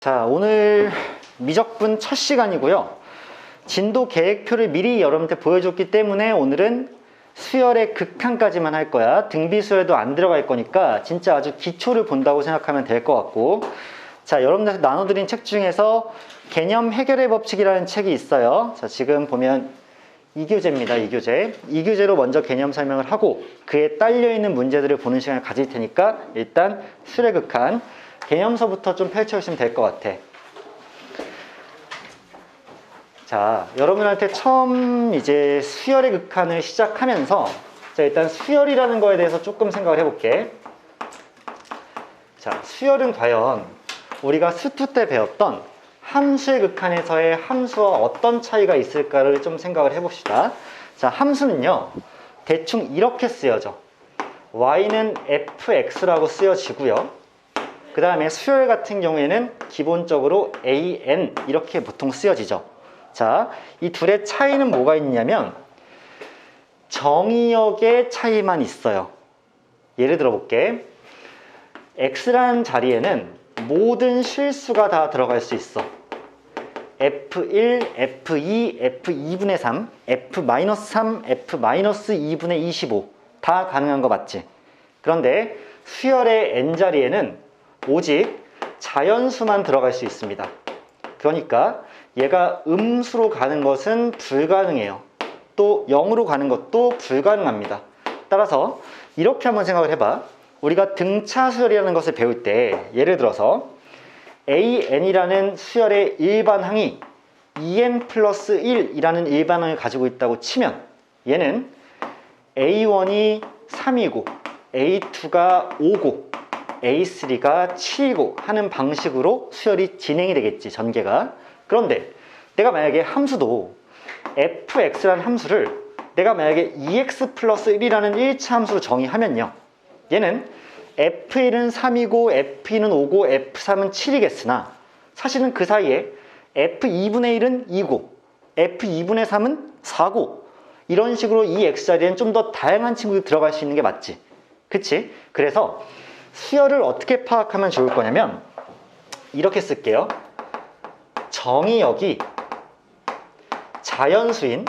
자, 오늘 미적분 첫 시간이고요. 진도 계획표를 미리 여러분한테 보여줬기 때문에 오늘은 수열의 극한까지만 할 거야. 등비 수열도 안 들어갈 거니까 진짜 아주 기초를 본다고 생각하면 될 것 같고, 자, 여러분들한테 나눠드린 책 중에서 개념 해결의 법칙이라는 책이 있어요. 자, 지금 보면 2교재입니다. 2교재. 2교재로 먼저 개념 설명을 하고 그에 딸려있는 문제들을 보는 시간을 가질 테니까 일단 수열의 극한 개념서부터 좀 펼쳐주시면 될 것 같아. 자, 여러분한테 처음 이제 수열의 극한을 시작하면서 자, 일단 수열이라는 거에 대해서 조금 생각을 해볼게. 자, 수열은 과연 우리가 수투 때 배웠던 함수의 극한에서의 함수와 어떤 차이가 있을까를 좀 생각을 해봅시다. 자, 함수는요, 대충 이렇게 쓰여져. y는 fx라고 쓰여지고요. 그 다음에 수열 같은 경우에는 기본적으로 an 이렇게 보통 쓰여지죠. 자, 이 둘의 차이는 뭐가 있냐면 정의역의 차이만 있어요. 예를 들어 볼게. x라는 자리에는 모든 실수가 다 들어갈 수 있어. f1, f2, f2분의 3, f-3, f-2분의 25 다 가능한 거 맞지? 그런데 수열의 n자리에는 오직 자연수만 들어갈 수 있습니다. 그러니까 얘가 음수로 가는 것은 불가능해요. 또 0으로 가는 것도 불가능합니다. 따라서 이렇게 한번 생각을 해봐. 우리가 등차 수열이라는 것을 배울 때 예를 들어서 an이라는 수열의 일반항이 en 플러스 1이라는 일반항을 가지고 있다고 치면 얘는 a1이 3이고 a2가 5고 A3가 7이고 하는 방식으로 수열이 진행이 되겠지, 전개가. 그런데 내가 만약에 함수도 fx라는 함수를 내가 만약에 2x 플러스 1이라는 1차 함수로 정의하면요, 얘는 f1은 3이고 f2는 5고 f3은 7이겠으나 사실은 그 사이에 f2분의 1은 2고 f2분의 3은 4고 이런 식으로 이 x자리에는 좀 더 다양한 친구들이 들어갈 수 있는 게 맞지, 그치? 그래서 수열을 어떻게 파악하면 좋을 거냐면 이렇게 쓸게요. 정의역이 자연수인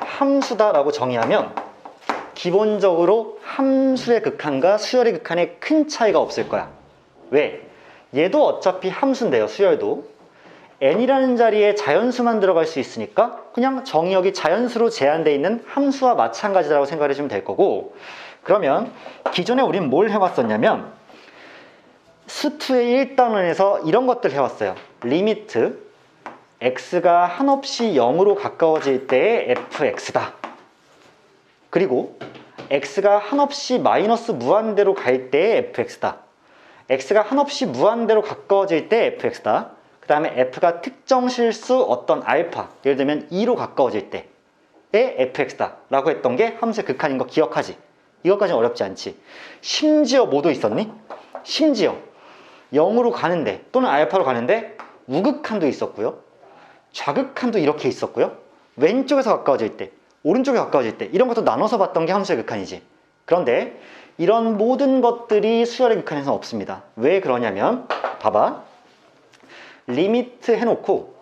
함수다라고 정의하면 기본적으로 함수의 극한과 수열의 극한에 큰 차이가 없을 거야. 왜? 얘도 어차피 함수인데요, 수열도. n이라는 자리에 자연수만 들어갈 수 있으니까 그냥 정의역이 자연수로 제한되어 있는 함수와 마찬가지라고 생각을 해주면 될 거고, 그러면 기존에 우린 뭘 해왔었냐면 수투의 1단원에서 이런 것들 해왔어요. 리미트 x가 한없이 0으로 가까워질 때의 fx다. 그리고 x가 한없이 마이너스 무한대로 갈 때의 fx다. x가 한없이 무한대로 가까워질 때 fx다. 그 다음에 f가 특정 실수 어떤 알파, 예를 들면 2로 가까워질 때의 fx다 라고 했던 게 함수의 극한인 거 기억하지? 이것까지는 어렵지 않지. 심지어 뭐도 있었니? 심지어 0으로 가는데 또는 알파로 가는데 우극한도 있었고요, 좌극한도 이렇게 있었고요, 왼쪽에서 가까워질 때, 오른쪽에 가까워질 때 이런 것도 나눠서 봤던 게 함수의 극한이지. 그런데 이런 모든 것들이 수열의 극한에서는 없습니다. 왜 그러냐면 봐봐. 리미트 해놓고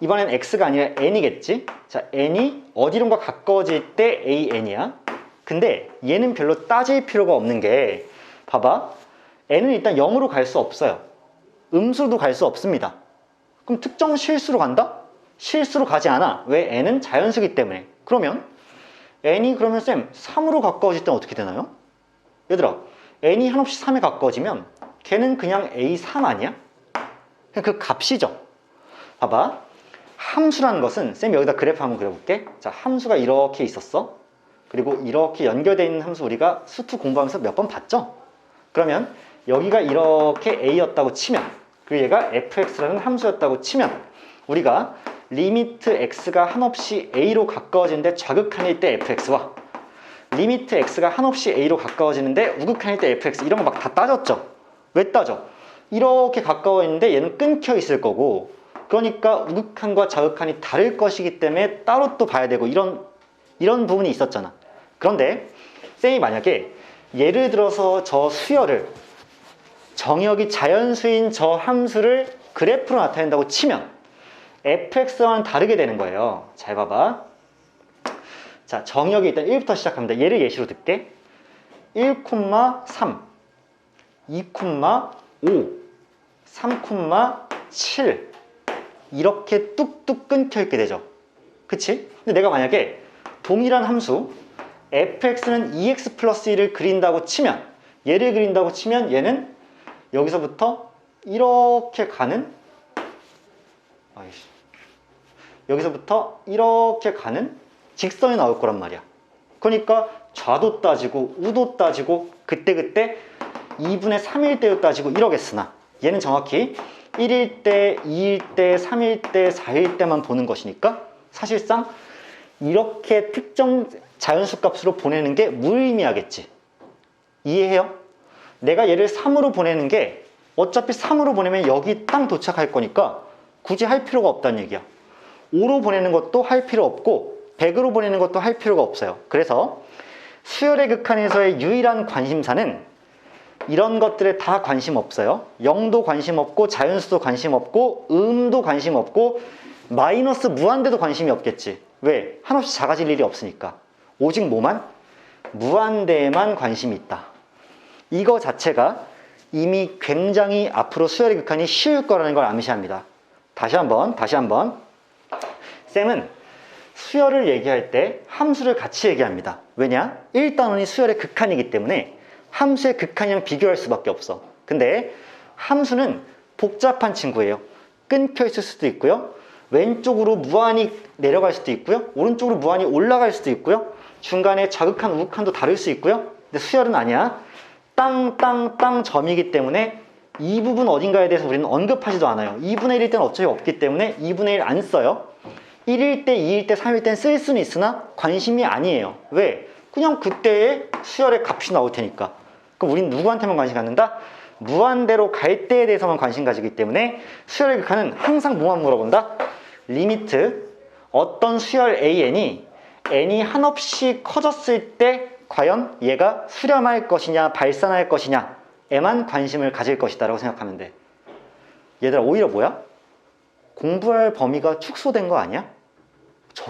이번엔 x가 아니라 n이겠지. 자, n이 어디론가 가까워질 때 an이야. 근데 얘는 별로 따질 필요가 없는 게 봐봐. n은 일단 0으로 갈 수 없어요. 음수로도 갈 수 없습니다. 그럼 특정 실수로 간다? 실수로 가지 않아. 왜? n은 자연수기 때문에. 그러면 n이 그러면 쌤 3으로 가까워질 땐 어떻게 되나요? 얘들아, n이 한없이 3에 가까워지면 걔는 그냥 a3 아니야? 그냥 그 값이죠. 봐봐. 함수라는 것은 쌤 여기다 그래프 한번 그려볼게. 자, 함수가 이렇게 있었어. 그리고 이렇게 연결되어 있는 함수 우리가 수투 공부하면서 몇 번 봤죠? 그러면 여기가 이렇게 a였다고 치면, 그리고 얘가 fx라는 함수였다고 치면 우리가 리미트 x가 한없이 a로 가까워지는데 좌극한일 때 fx와 리미트 x가 한없이 a로 가까워지는데 우극한일 때 fx 이런 거 막 다 따졌죠? 왜 따져? 이렇게 가까워 있는데 얘는 끊겨 있을 거고, 그러니까 우극한과 좌극한이 다를 것이기 때문에 따로 또 봐야 되고 이런 부분이 있었잖아. 그런데 쌤이 만약에 예를 들어서 저 수열을 정역이 자연수인 저 함수를 그래프로 나타낸다고 치면 fx와는 다르게 되는 거예요. 잘 봐봐. 자, 정역이 일단 1부터 시작합니다. 얘를 예시로 들게. 1,3, 2,5, 3,7 이렇게 뚝뚝 끊겨 있게 되죠. 그치? 근데 내가 만약에 동일한 함수 fx는 2x 플러스 1을 그린다고 치면, 얘를 그린다고 치면 얘는 여기서부터 이렇게 가는, 여기서부터 이렇게 가는 직선이 나올 거란 말이야. 그러니까 좌도 따지고 우도 따지고 그때그때 2분의 3일 때도 따지고 이러겠으나 얘는 정확히 1일 때, 2일 때, 3일 때, 4일 때만 보는 것이니까 사실상 이렇게 특정 자연수 값으로 보내는 게 무의미하겠지. 이해해요? 내가 얘를 3으로 보내는 게 어차피 3으로 보내면 여기 땅 도착할 거니까 굳이 할 필요가 없다는 얘기야. 5로 보내는 것도 할 필요 없고 100으로 보내는 것도 할 필요가 없어요. 그래서 수열의 극한에서의 유일한 관심사는 이런 것들에 다 관심 없어요. 0도 관심 없고 자연수도 관심 없고 음도 관심 없고 마이너스 무한대도 관심이 없겠지. 왜? 한없이 작아질 일이 없으니까. 오직 뭐만? 무한대에만 관심이 있다. 이거 자체가 이미 굉장히 앞으로 수열의 극한이 쉬울 거라는 걸 암시합니다. 다시 한번 쌤은 수열을 얘기할 때 함수를 같이 얘기합니다. 왜냐? 1단원이 수열의 극한이기 때문에 함수의 극한이랑 비교할 수밖에 없어. 근데 함수는 복잡한 친구예요. 끊겨 있을 수도 있고요. 왼쪽으로 무한히 내려갈 수도 있고요. 오른쪽으로 무한히 올라갈 수도 있고요. 중간에 좌극한, 우극한도 다를 수 있고요. 근데 수열은 아니야. 땅 점이기 때문에 이 부분 어딘가에 대해서 우리는 언급하지도 않아요. 2분의 1일 때는 어차피 없기 때문에 2분의 1 안 써요. 1일 때, 2일 때, 3일 때는 쓸 수는 있으나 관심이 아니에요. 왜? 그냥 그때의 수열의 값이 나올 테니까. 그럼 우린 누구한테만 관심 갖는다? 무한대로 갈 때에 대해서만 관심 가지기 때문에 수열의 극한은 항상 뭐만 물어본다? 리미트 어떤 수열 AN이 n이 한없이 커졌을 때 과연 얘가 수렴할 것이냐 발산할 것이냐에만 관심을 가질 것이다 라고 생각하면 돼. 얘들아, 오히려 뭐야? 공부할 범위가 축소된 거 아니야?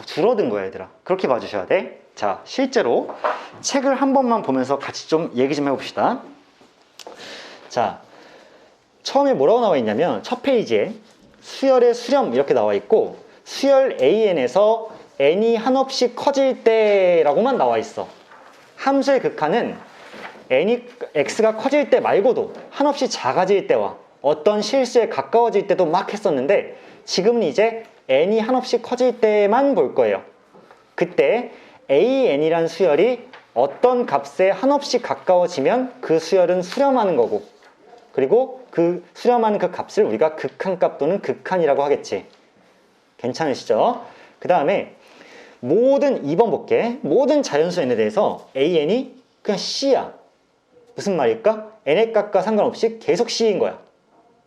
줄어든 거야, 얘들아. 그렇게 봐주셔야 돼. 자, 실제로 책을 한 번만 보면서 같이 좀 얘기 좀 해봅시다. 자, 처음에 뭐라고 나와 있냐면 첫 페이지에 수열의 수렴 이렇게 나와 있고 수열 AN에서 n이 한없이 커질 때라고만 나와 있어. 함수의 극한은 x가 커질 때 말고도 한없이 작아질 때와 어떤 실수에 가까워질 때도 막 했었는데 지금은 이제 n이 한없이 커질 때만 볼 거예요. 그때 an이란 수열이 어떤 값에 한없이 가까워지면 그 수열은 수렴하는 거고, 그리고 그 수렴하는 그 값을 우리가 극한값 또는 극한이라고 하겠지. 괜찮으시죠? 그 다음에 모든 2번 볼게. 모든 자연수 n에 대해서 an이 그냥 c야. 무슨 말일까? n의 값과 상관없이 계속 c인 거야.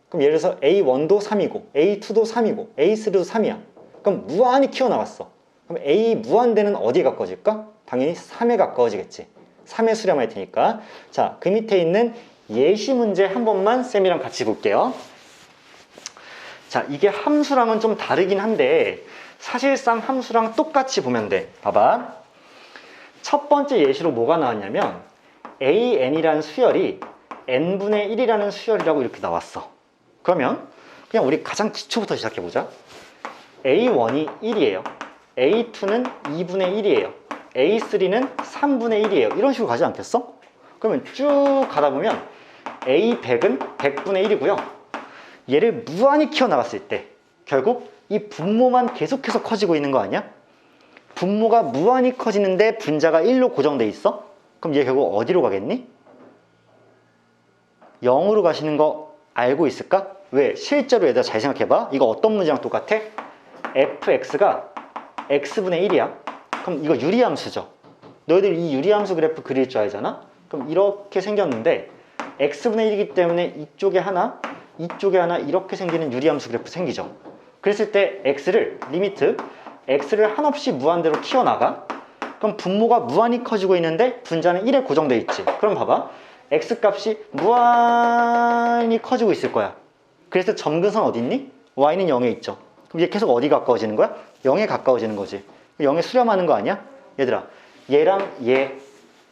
그럼 예를 들어서 A1도 3이고 A2도 3이고 A3도 3이야. 그럼 무한히 키워나갔어. 그럼 A 무한대는 어디에 가까워질까? 당연히 3에 가까워지겠지. 3에 수렴할 테니까. 자, 그 밑에 있는 예시 문제 한 번만 쌤이랑 같이 볼게요. 자, 이게 함수랑은 좀 다르긴 한데 사실상 함수랑 똑같이 보면 돼. 봐봐. 첫 번째 예시로 뭐가 나왔냐면 AN이라는 수열이 n분의 1이라는 수열이라고 이렇게 나왔어. 그러면 그냥 우리 가장 기초부터 시작해보자. A1이 1이에요. A2는 2분의 1이에요. A3는 3분의 1이에요. 이런 식으로 가지 않겠어? 그러면 쭉 가다 보면 A100은 100분의 1이고요. 얘를 무한히 키워나갔을 때 결국 이 분모만 계속해서 커지고 있는 거 아니야? 분모가 무한히 커지는데 분자가 1로 고정돼 있어? 그럼 얘 결국 어디로 가겠니? 0으로 가시는 거 알고 있을까? 왜? 실제로 얘들아 잘 생각해봐. 이거 어떤 문제랑 똑같아? fx가 x분의 1이야. 그럼 이거 유리함수죠. 너희들 이 유리함수 그래프 그릴 줄 알잖아? 그럼 이렇게 생겼는데 x분의 1이기 때문에 이쪽에 하나 이렇게 생기는 유리함수 그래프 생기죠. 그랬을 때 x를 리미트 x를 한없이 무한대로 키워나가. 그럼 분모가 무한히 커지고 있는데 분자는 1에 고정돼 있지. 그럼 봐봐. x값이 무한히 커지고 있을 거야. 그래서 점근선 어디 있니? y는 0에 있죠. 그럼 얘 계속 어디 가까워지는 거야? 0에 가까워지는 거지. 0에 수렴하는 거 아니야? 얘들아, 얘랑 얘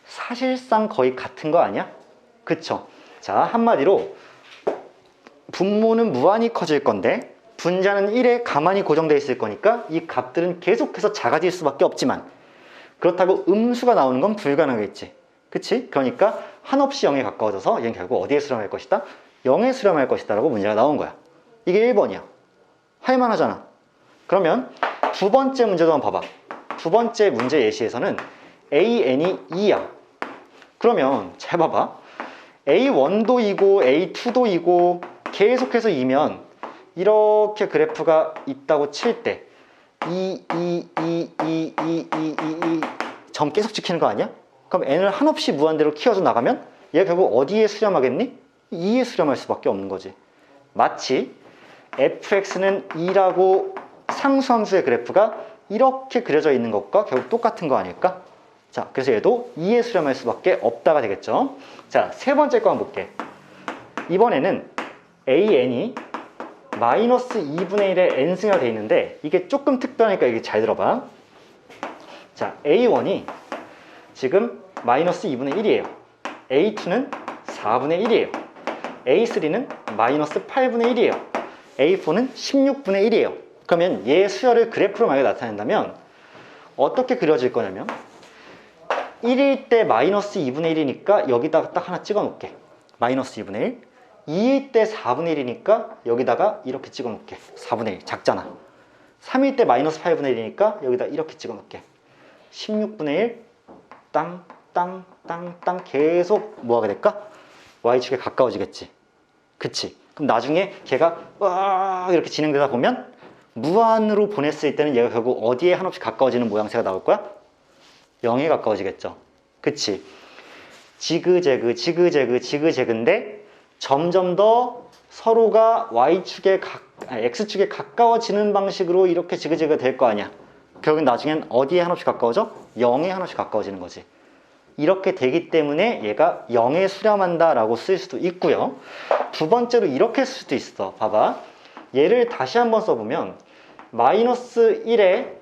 사실상 거의 같은 거 아니야? 그쵸? 자, 한마디로 분모는 무한히 커질 건데 분자는 1에 가만히 고정되어 있을 거니까 이 값들은 계속해서 작아질 수밖에 없지만, 그렇다고 음수가 나오는 건 불가능하겠지. 그치? 그러니까 한없이 0에 가까워져서 얘는 결국 어디에 수렴할 것이다? 0에 수렴할 것이다 라고 문제가 나온 거야. 이게 1번이야. 할만하잖아. 그러면 두 번째 문제도 한번 봐봐. 두 번째 문제 예시에서는 AN이 2야. 그러면 잘 봐봐. A1도 2고 A2도 2고 계속해서 2면 이렇게 그래프가 있다고 칠 때 2 점 계속 지키는 거 아니야? 그럼 n을 한없이 무한대로 키워서 나가면 얘가 결국 어디에 수렴하겠니? 2에 수렴할 수밖에 없는 거지. 마치 fx는 2라고 상수함수의 그래프가 이렇게 그려져 있는 것과 결국 똑같은 거 아닐까? 자, 그래서 얘도 2에 수렴할 수밖에 없다가 되겠죠. 자, 세 번째 거 한번 볼게. 이번에는 an이 마이너스 2분의 1의 n승이라 되어 있는데 이게 조금 특별하니까 이게 잘 들어봐. 자, a1이 지금 마이너스 2분의 1이에요. a2는 4분의 1이에요. a3는 마이너스 8분의 1이에요. a4는 16분의 1이에요. 그러면 얘 수열을 그래프로 만약에 나타낸다면 어떻게 그려질 거냐면 1일 때 마이너스 2분의 1이니까 여기다가 딱 하나 찍어 놓을게. 마이너스 2분의 1. 2일 때 4분의 1이니까 여기다가 이렇게 찍어 놓을게. 4분의 1 작잖아. 3일 때 마이너스 8분의 1이니까 여기다 이렇게 찍어 놓을게. 16분의 1 땅 계속 뭐하게 될까? y축에 가까워지겠지. 그치? 그럼 나중에 걔가 이렇게 진행되다 보면 무한으로 보냈을 때는 얘가 결국 어디에 한없이 가까워지는 모양새가 나올 거야? 0에 가까워지겠죠. 그치? 지그재그인데 점점 더 서로가 x축에 가까워지는 방식으로 이렇게 지그재그가 될 거 아니야. 결국 나중엔 어디에 한없이 가까워져? 0에 한없이 가까워지는 거지. 이렇게 되기 때문에 얘가 0에 수렴한다 라고 쓸 수도 있고요. 두 번째로 이렇게 쓸 수도 있어. 봐봐. 얘를 다시 한번 써보면 마이너스 1에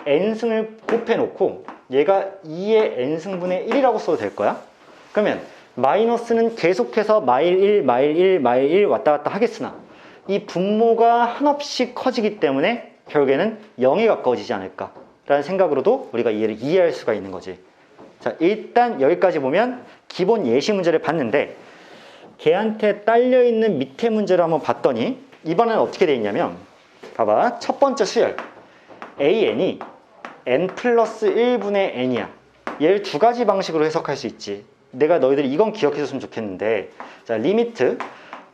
n승을 곱해놓고 얘가 2의 n승분의 1이라고 써도 될 거야. 그러면 마이너스는 계속해서 마일 1 왔다 갔다 하겠으나 이 분모가 한없이 커지기 때문에 결국에는 0에 가까워지지 않을까 라는 생각으로도 우리가 얘를 이해할 수가 있는 거지. 자, 일단 여기까지 보면 기본 예시 문제를 봤는데 걔한테 딸려있는 밑에 문제를 한번 봤더니 이번에는 어떻게 돼 있냐면 봐봐. 첫 번째 수열 an이 n 플러스 1분의 n이야. 얘를 두 가지 방식으로 해석할 수 있지. 내가 너희들이 이건 기억해줬으면 좋겠는데, 자, 리미트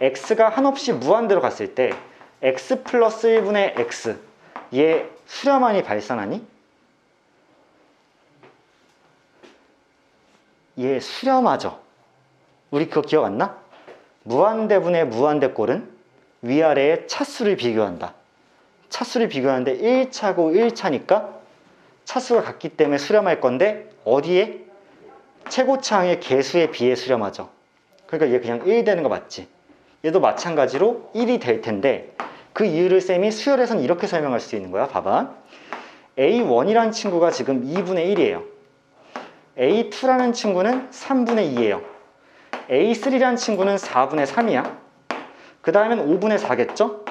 x가 한없이 무한대로 갔을 때 x 플러스 1분의 x 얘 수렴안이 발산하니? 얘 수렴하죠. 우리 그거 기억 안 나? 무한대분의 무한대꼴은 위아래의 차수를 비교한다. 차수를 비교하는데 1차고 1차니까 차수가 같기 때문에 수렴할 건데 어디에? 최고차항의 개수에 비해 수렴하죠. 그러니까 얘 그냥 1 되는 거 맞지? 얘도 마찬가지로 1이 될 텐데 그 이유를 쌤이 수열에선 이렇게 설명할 수 있는 거야. 봐봐. A1이라는 친구가 지금 2분의 1이에요. A2라는 친구는 3분의 2예요. A3라는 친구는 4분의 3이야. 그 다음엔 5분의 4겠죠?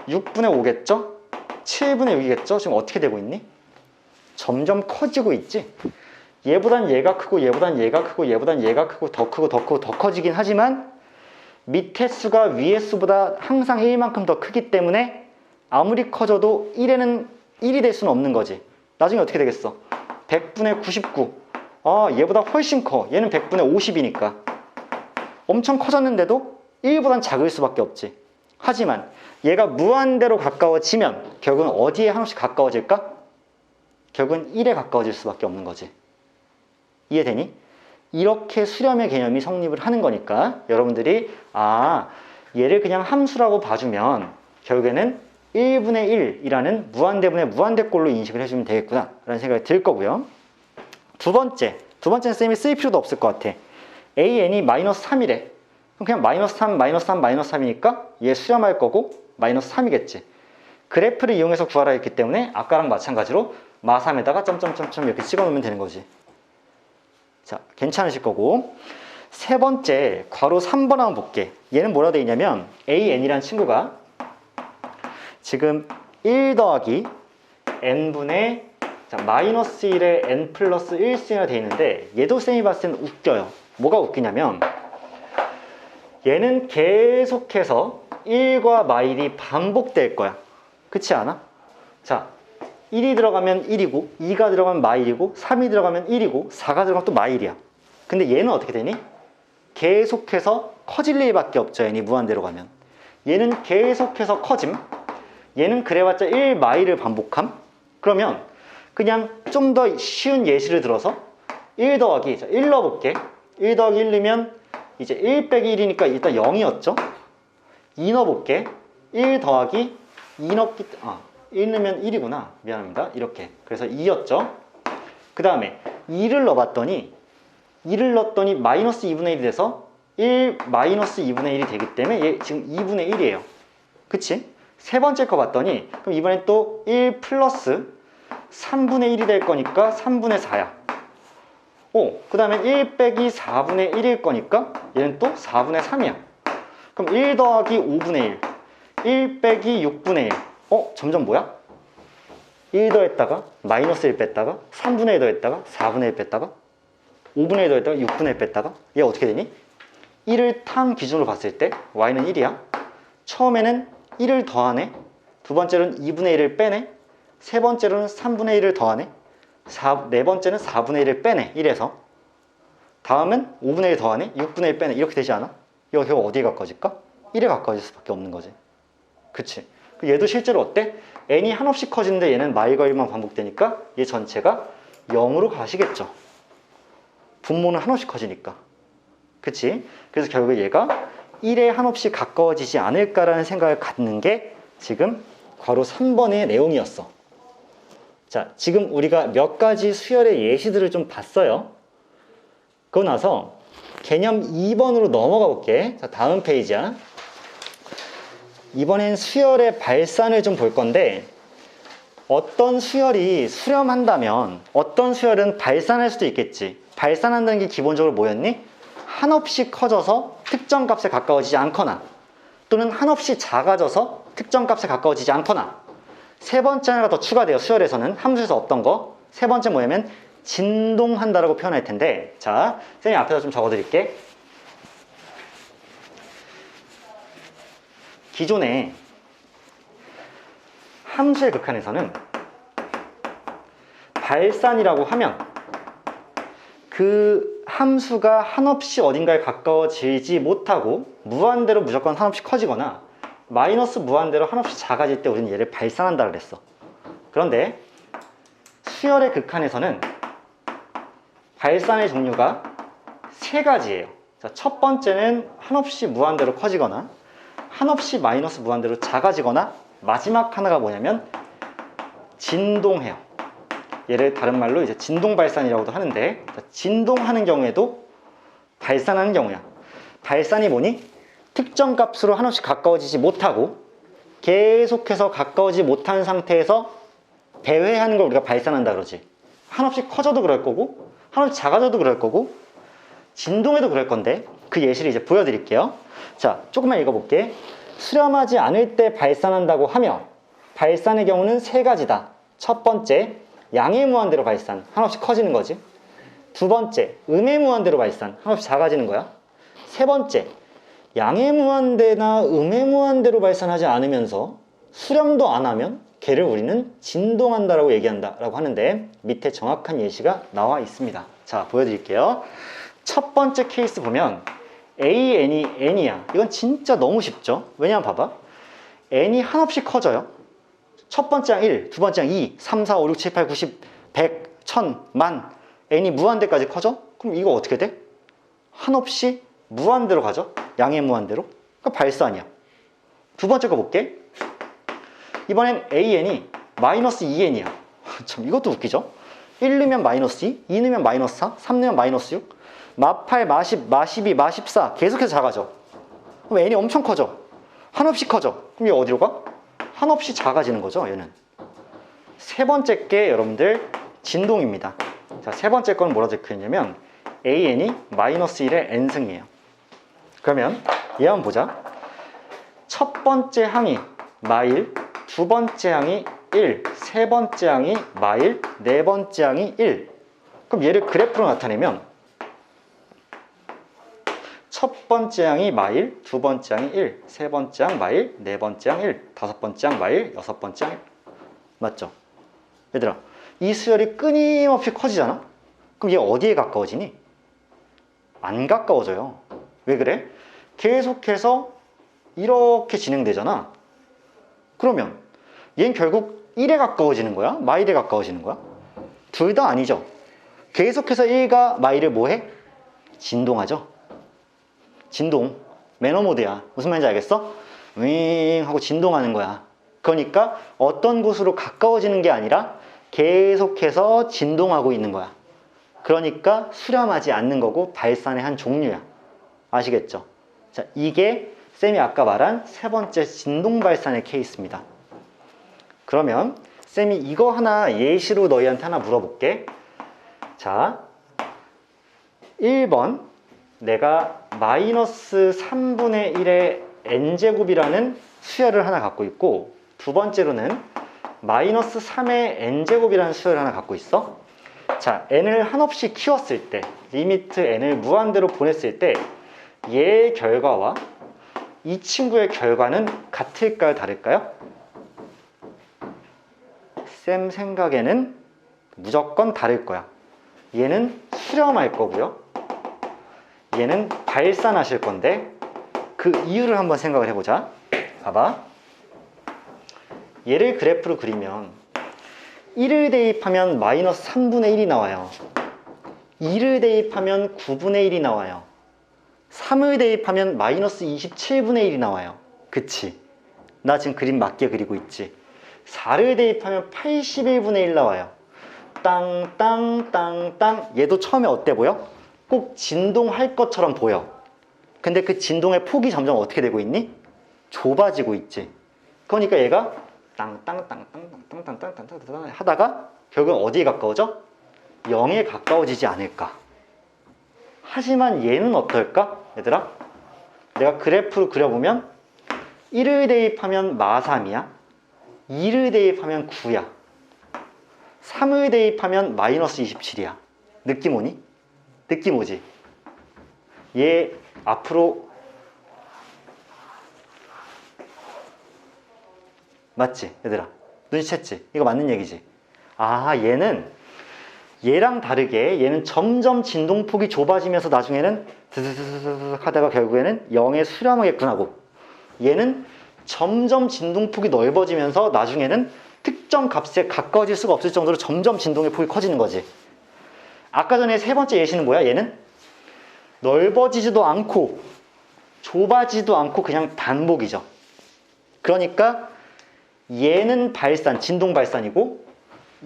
6분의 5겠죠? 7분의 6이겠죠? 지금 어떻게 되고 있니? 점점 커지고 있지? 얘보단 얘가 크고 얘보단 얘가 크고 얘보단 얘가 크고 더 크고 더 크고 더 커지긴 하지만 밑에 수가 위에 수보다 항상 1만큼 더 크기 때문에 아무리 커져도 1에는 1이 될 수는 없는 거지. 나중에 어떻게 되겠어? 100분의 99. 얘보다 훨씬 커. 얘는 100분의 50이니까. 엄청 커졌는데도 1보단 작을 수밖에 없지. 하지만 얘가 무한대로 가까워지면 결국은 어디에 한없이 가까워질까? 결국은 1에 가까워질 수밖에 없는 거지. 이해되니? 이렇게 수렴의 개념이 성립을 하는 거니까 여러분들이 얘를 그냥 함수라고 봐주면 결국에는 1분의 1이라는 무한대분의 무한대꼴로 인식을 해주면 되겠구나 라는 생각이 들 거고요. 두 번째는 쌤이 쓸 필요도 없을 것 같아. AN이 마이너스 3이래. 그럼 그냥 마이너스 3, 마이너스 3, 마이너스 3이니까 얘 수렴할 거고 마이너스 3이겠지. 그래프를 이용해서 구하라 했기 때문에 아까랑 마찬가지로 마3에다가 점점점점 이렇게 찍어 놓으면 되는 거지. 자, 괜찮으실 거고. 세 번째, 괄호 3번 한번 볼게. 얘는 뭐라 되어 있냐면 AN이라는 친구가 지금 1 더하기 n분의 마이너스 1에 n 플러스 1승이라 되어 있는데 얘도 쌤이 봤을 때는 웃겨요. 뭐가 웃기냐면 얘는 계속해서 1과 마일이 반복될 거야. 그렇지 않아? 자, 1이 들어가면 1이고 2가 들어가면 마일이고 3이 들어가면 1이고 4가 들어가면 또 마일이야. 근데 얘는 어떻게 되니? 계속해서 커질 일밖에 없죠. n이 무한대로 가면. 얘는 계속해서 커짐. 얘는 그래봤자 1 마일을 반복함. 그러면 그냥 좀 더 쉬운 예시를 들어서 1 더하기 1 넣어볼게. 1 더하기 1 넣으면 이제 1 빼기 1이니까 일단 0이었죠. 2 넣어볼게. 1 더하기 2 넣기 1 넣으면 1이구나. 미안합니다. 이렇게. 그래서 2였죠. 그 다음에 2를 넣어봤더니 마이너스 2분의 1이 돼서 1 마이너스 2분의 1이 되기 때문에 얘 지금 2분의 1이에요. 그치? 세 번째 거 봤더니 그럼 이번엔 또 1 플러스 3분의 1이 될 거니까 3분의 4야. 그 다음에 1 빼기 4분의 1일 거니까 얘는 또 4분의 3이야. 그럼 1 더하기 5분의 1, 1 빼기 6분의 1. 점점 뭐야? 1 더했다가 마이너스 1 뺐다가 3분의 1 더했다가 4분의 1 뺐다가 5분의 1 더했다가 6분의 1 뺐다가 얘 어떻게 되니? 1을 탄 기준으로 봤을 때 y는 1이야. 처음에는 1을 더하네. 두 번째로는 2분의 1을 빼네. 세 번째로는 3분의 1을 더하네. 네 번째는 4분의 1을 빼네. 1에서. 다음은 5분의 1 더하네. 6분의 1 빼네. 이렇게 되지 않아? 이거 어디에 가까워질까? 1에 가까워질 수밖에 없는 거지. 그치? 얘도 실제로 어때? n이 한없이 커지는데 얘는 마일과 1만 반복되니까 얘 전체가 0으로 가시겠죠. 분모는 한없이 커지니까. 그치? 그래서 결국 얘가 1에 한없이 가까워지지 않을까라는 생각을 갖는 게 지금 괄호 3번의 내용이었어. 자, 지금 우리가 몇 가지 수열의 예시들을 좀 봤어요. 그러고 나서 개념 2번으로 넘어가 볼게. 자, 다음 페이지야. 이번엔 수열의 발산을 좀 볼 건데 어떤 수열이 수렴한다면 어떤 수열은 발산할 수도 있겠지. 발산한다는 게 기본적으로 뭐였니? 한없이 커져서 특정 값에 가까워지지 않거나 또는 한없이 작아져서 특정 값에 가까워지지 않거나 세 번째 하나가 더 추가돼요. 수열에서는 함수에서 없던 거. 세 번째 뭐냐면 진동한다라고 표현할 텐데 자, 선생님 앞에다 좀 적어드릴게. 기존에 함수의 극한에서는 발산이라고 하면 그 함수가 한없이 어딘가에 가까워지지 못하고 무한대로 무조건 한없이 커지거나 마이너스 무한대로 한없이 작아질 때 우리는 얘를 발산한다 그랬어. 그런데 수열의 극한에서는 발산의 종류가 세 가지예요. 자, 첫 번째는 한없이 무한대로 커지거나 한없이 마이너스 무한대로 작아지거나 마지막 하나가 뭐냐면 진동해요. 얘를 다른 말로 이제 진동 발산이라고도 하는데 자, 진동하는 경우에도 발산하는 경우야. 발산이 뭐니? 특정 값으로 한없이 가까워지지 못하고 계속해서 가까워지지 못한 상태에서 배회하는 걸 우리가 발산한다 그러지. 한없이 커져도 그럴 거고 한없이 작아져도 그럴 거고 진동해도 그럴 건데 그 예시를 이제 보여드릴게요. 자, 조금만 읽어볼게. 수렴하지 않을 때 발산한다고 하며 발산의 경우는 세 가지다. 첫 번째, 양의 무한대로 발산, 한없이 커지는 거지. 두 번째, 음의 무한대로 발산, 한없이 작아지는 거야. 세 번째, 양의 무한대나 음의 무한대로 발산하지 않으면서 수렴도 안 하면 걔를 우리는 진동한다라고 얘기한다 라고 하는데 밑에 정확한 예시가 나와 있습니다. 자, 보여드릴게요. 첫 번째 케이스 보면 AN이 N이야. 이건 진짜 너무 쉽죠? 왜냐면 봐봐. N이 한없이 커져요. 첫 번째랑 1, 두 번째랑 2, 3, 4, 5, 6, 7, 8, 90, 100, 1000, 만 N이 무한대까지 커져? 그럼 이거 어떻게 돼? 한없이 무한대로 가죠? 양의 무한대로? 그러니까 발산이야. 두 번째 거 볼게. 이번엔 AN이 마이너스 2N이야. 참 이것도 웃기죠? 1 넣으면 마이너스 2, 2 넣으면 마이너스 4, 3 넣으면 마이너스 6. 마8, 마10, 마12, 마14 계속해서 작아져. 그럼 n이 엄청 커져. 한없이 커져. 그럼 얘 어디로 가? 한없이 작아지는 거죠, 얘는. 세 번째 게 여러분들 진동입니다. 자, 세 번째 거는 뭐라 적혀있냐면 an이 마이너스 1의 n승이에요. 그러면 얘 한번 보자. 첫 번째 항이 마일, 두 번째 항이 1, 세 번째 항이 마일, 네 번째 항이 1. 그럼 얘를 그래프로 나타내면 첫 번째 항이 마일, 두 번째 항이 1, 세 번째 항 마일, 네 번째 항 1, 다섯 번째 항 마일, 여섯 번째 항 1. 맞죠? 얘들아, 이 수열이 끊임없이 커지잖아? 그럼 얘 어디에 가까워지니? 안 가까워져요. 왜 그래? 계속해서 이렇게 진행되잖아. 그러면 얘는 결국 1에 가까워지는 거야? 마일에 가까워지는 거야? 둘 다 아니죠. 계속해서 1과 마일을 뭐해? 진동하죠. 진동. 매너 모드야. 무슨 말인지 알겠어? 윙 하고 진동하는 거야. 그러니까 어떤 곳으로 가까워지는 게 아니라 계속해서 진동하고 있는 거야. 그러니까 수렴하지 않는 거고 발산의 한 종류야. 아시겠죠? 자, 이게 쌤이 아까 말한 세 번째 진동 발산의 케이스입니다. 그러면 쌤이 이거 하나 예시로 너희한테 하나 물어볼게. 자, 1번 내가 마이너스 3분의 1의 n제곱이라는 수열을 하나 갖고 있고, 두 번째로는 마이너스 3의 n제곱이라는 수열을 하나 갖고 있어. 자, n을 한없이 키웠을 때, 리미트 n을 무한대로 보냈을 때 얘의 결과와 이 친구의 결과는 같을까요? 다를까요? 쌤 생각에는 무조건 다를 거야. 얘는 수렴할 거고요. 얘는 발산하실 건데 그 이유를 한번 생각을 해보자. 봐봐. 얘를 그래프로 그리면 1을 대입하면 마이너스 3분의 1이 나와요. 2를 대입하면 9분의 1이 나와요. 3을 대입하면 마이너스 27분의 1이 나와요. 그치? 나 지금 그림 맞게 그리고 있지? 4를 대입하면 81분의 1 나와요. 땅땅땅땅. 얘도 처음에 어때 보여? 꼭 진동할 것처럼 보여. 근데 그 진동의 폭이 점점 어떻게 되고 있니? 좁아지고 있지. 그러니까 얘가 땅땅땅땅땅땅땅땅땅 하다가 결국은 어디에 가까워져? 0에 가까워지지 않을까. 하지만 얘는 어떨까? 얘들아, 내가 그래프를 그려보면 1을 대입하면 마3이야. 2를 대입하면 9야. 3을 대입하면 마이너스 27이야. 느낌 오니? 느낌 오지? 얘 앞으로 맞지? 얘들아, 눈치챘지? 이거 맞는 얘기지? 아, 얘랑 다르게 얘는 점점 진동폭이 좁아지면서 나중에는 드드드드드 하다가 결국에는 0에 수렴하겠구나 하고, 얘는 점점 진동폭이 넓어지면서 나중에는 특정 값에 가까워질 수가 없을 정도로 점점 진동의 폭이 커지는 거지. 아까 전에 세 번째 예시는 뭐야? 얘는 넓어지지도 않고 좁아지지도 않고 그냥 반복이죠. 그러니까 얘는 발산, 진동 발산이고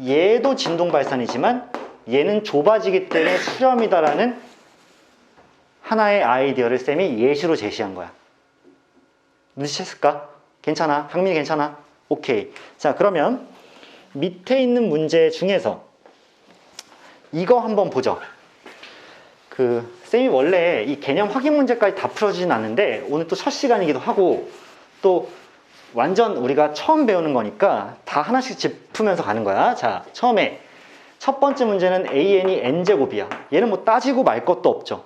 얘도 진동 발산이지만 얘는 좁아지기 때문에 수렴이다라는 하나의 아이디어를 쌤이 예시로 제시한 거야. 눈치챘을까? 괜찮아? 강민이 괜찮아? 오케이. 자, 그러면 밑에 있는 문제 중에서 이거 한번 보죠. 쌤이 원래 이 개념 확인 문제까지 다 풀어주진 않는데 오늘 또 첫 시간이기도 하고 또 완전 우리가 처음 배우는 거니까 다 하나씩 짚으면서 가는 거야. 자, 처음에 첫 번째 문제는 an이 n제곱이야. 얘는 뭐 따지고 말 것도 없죠.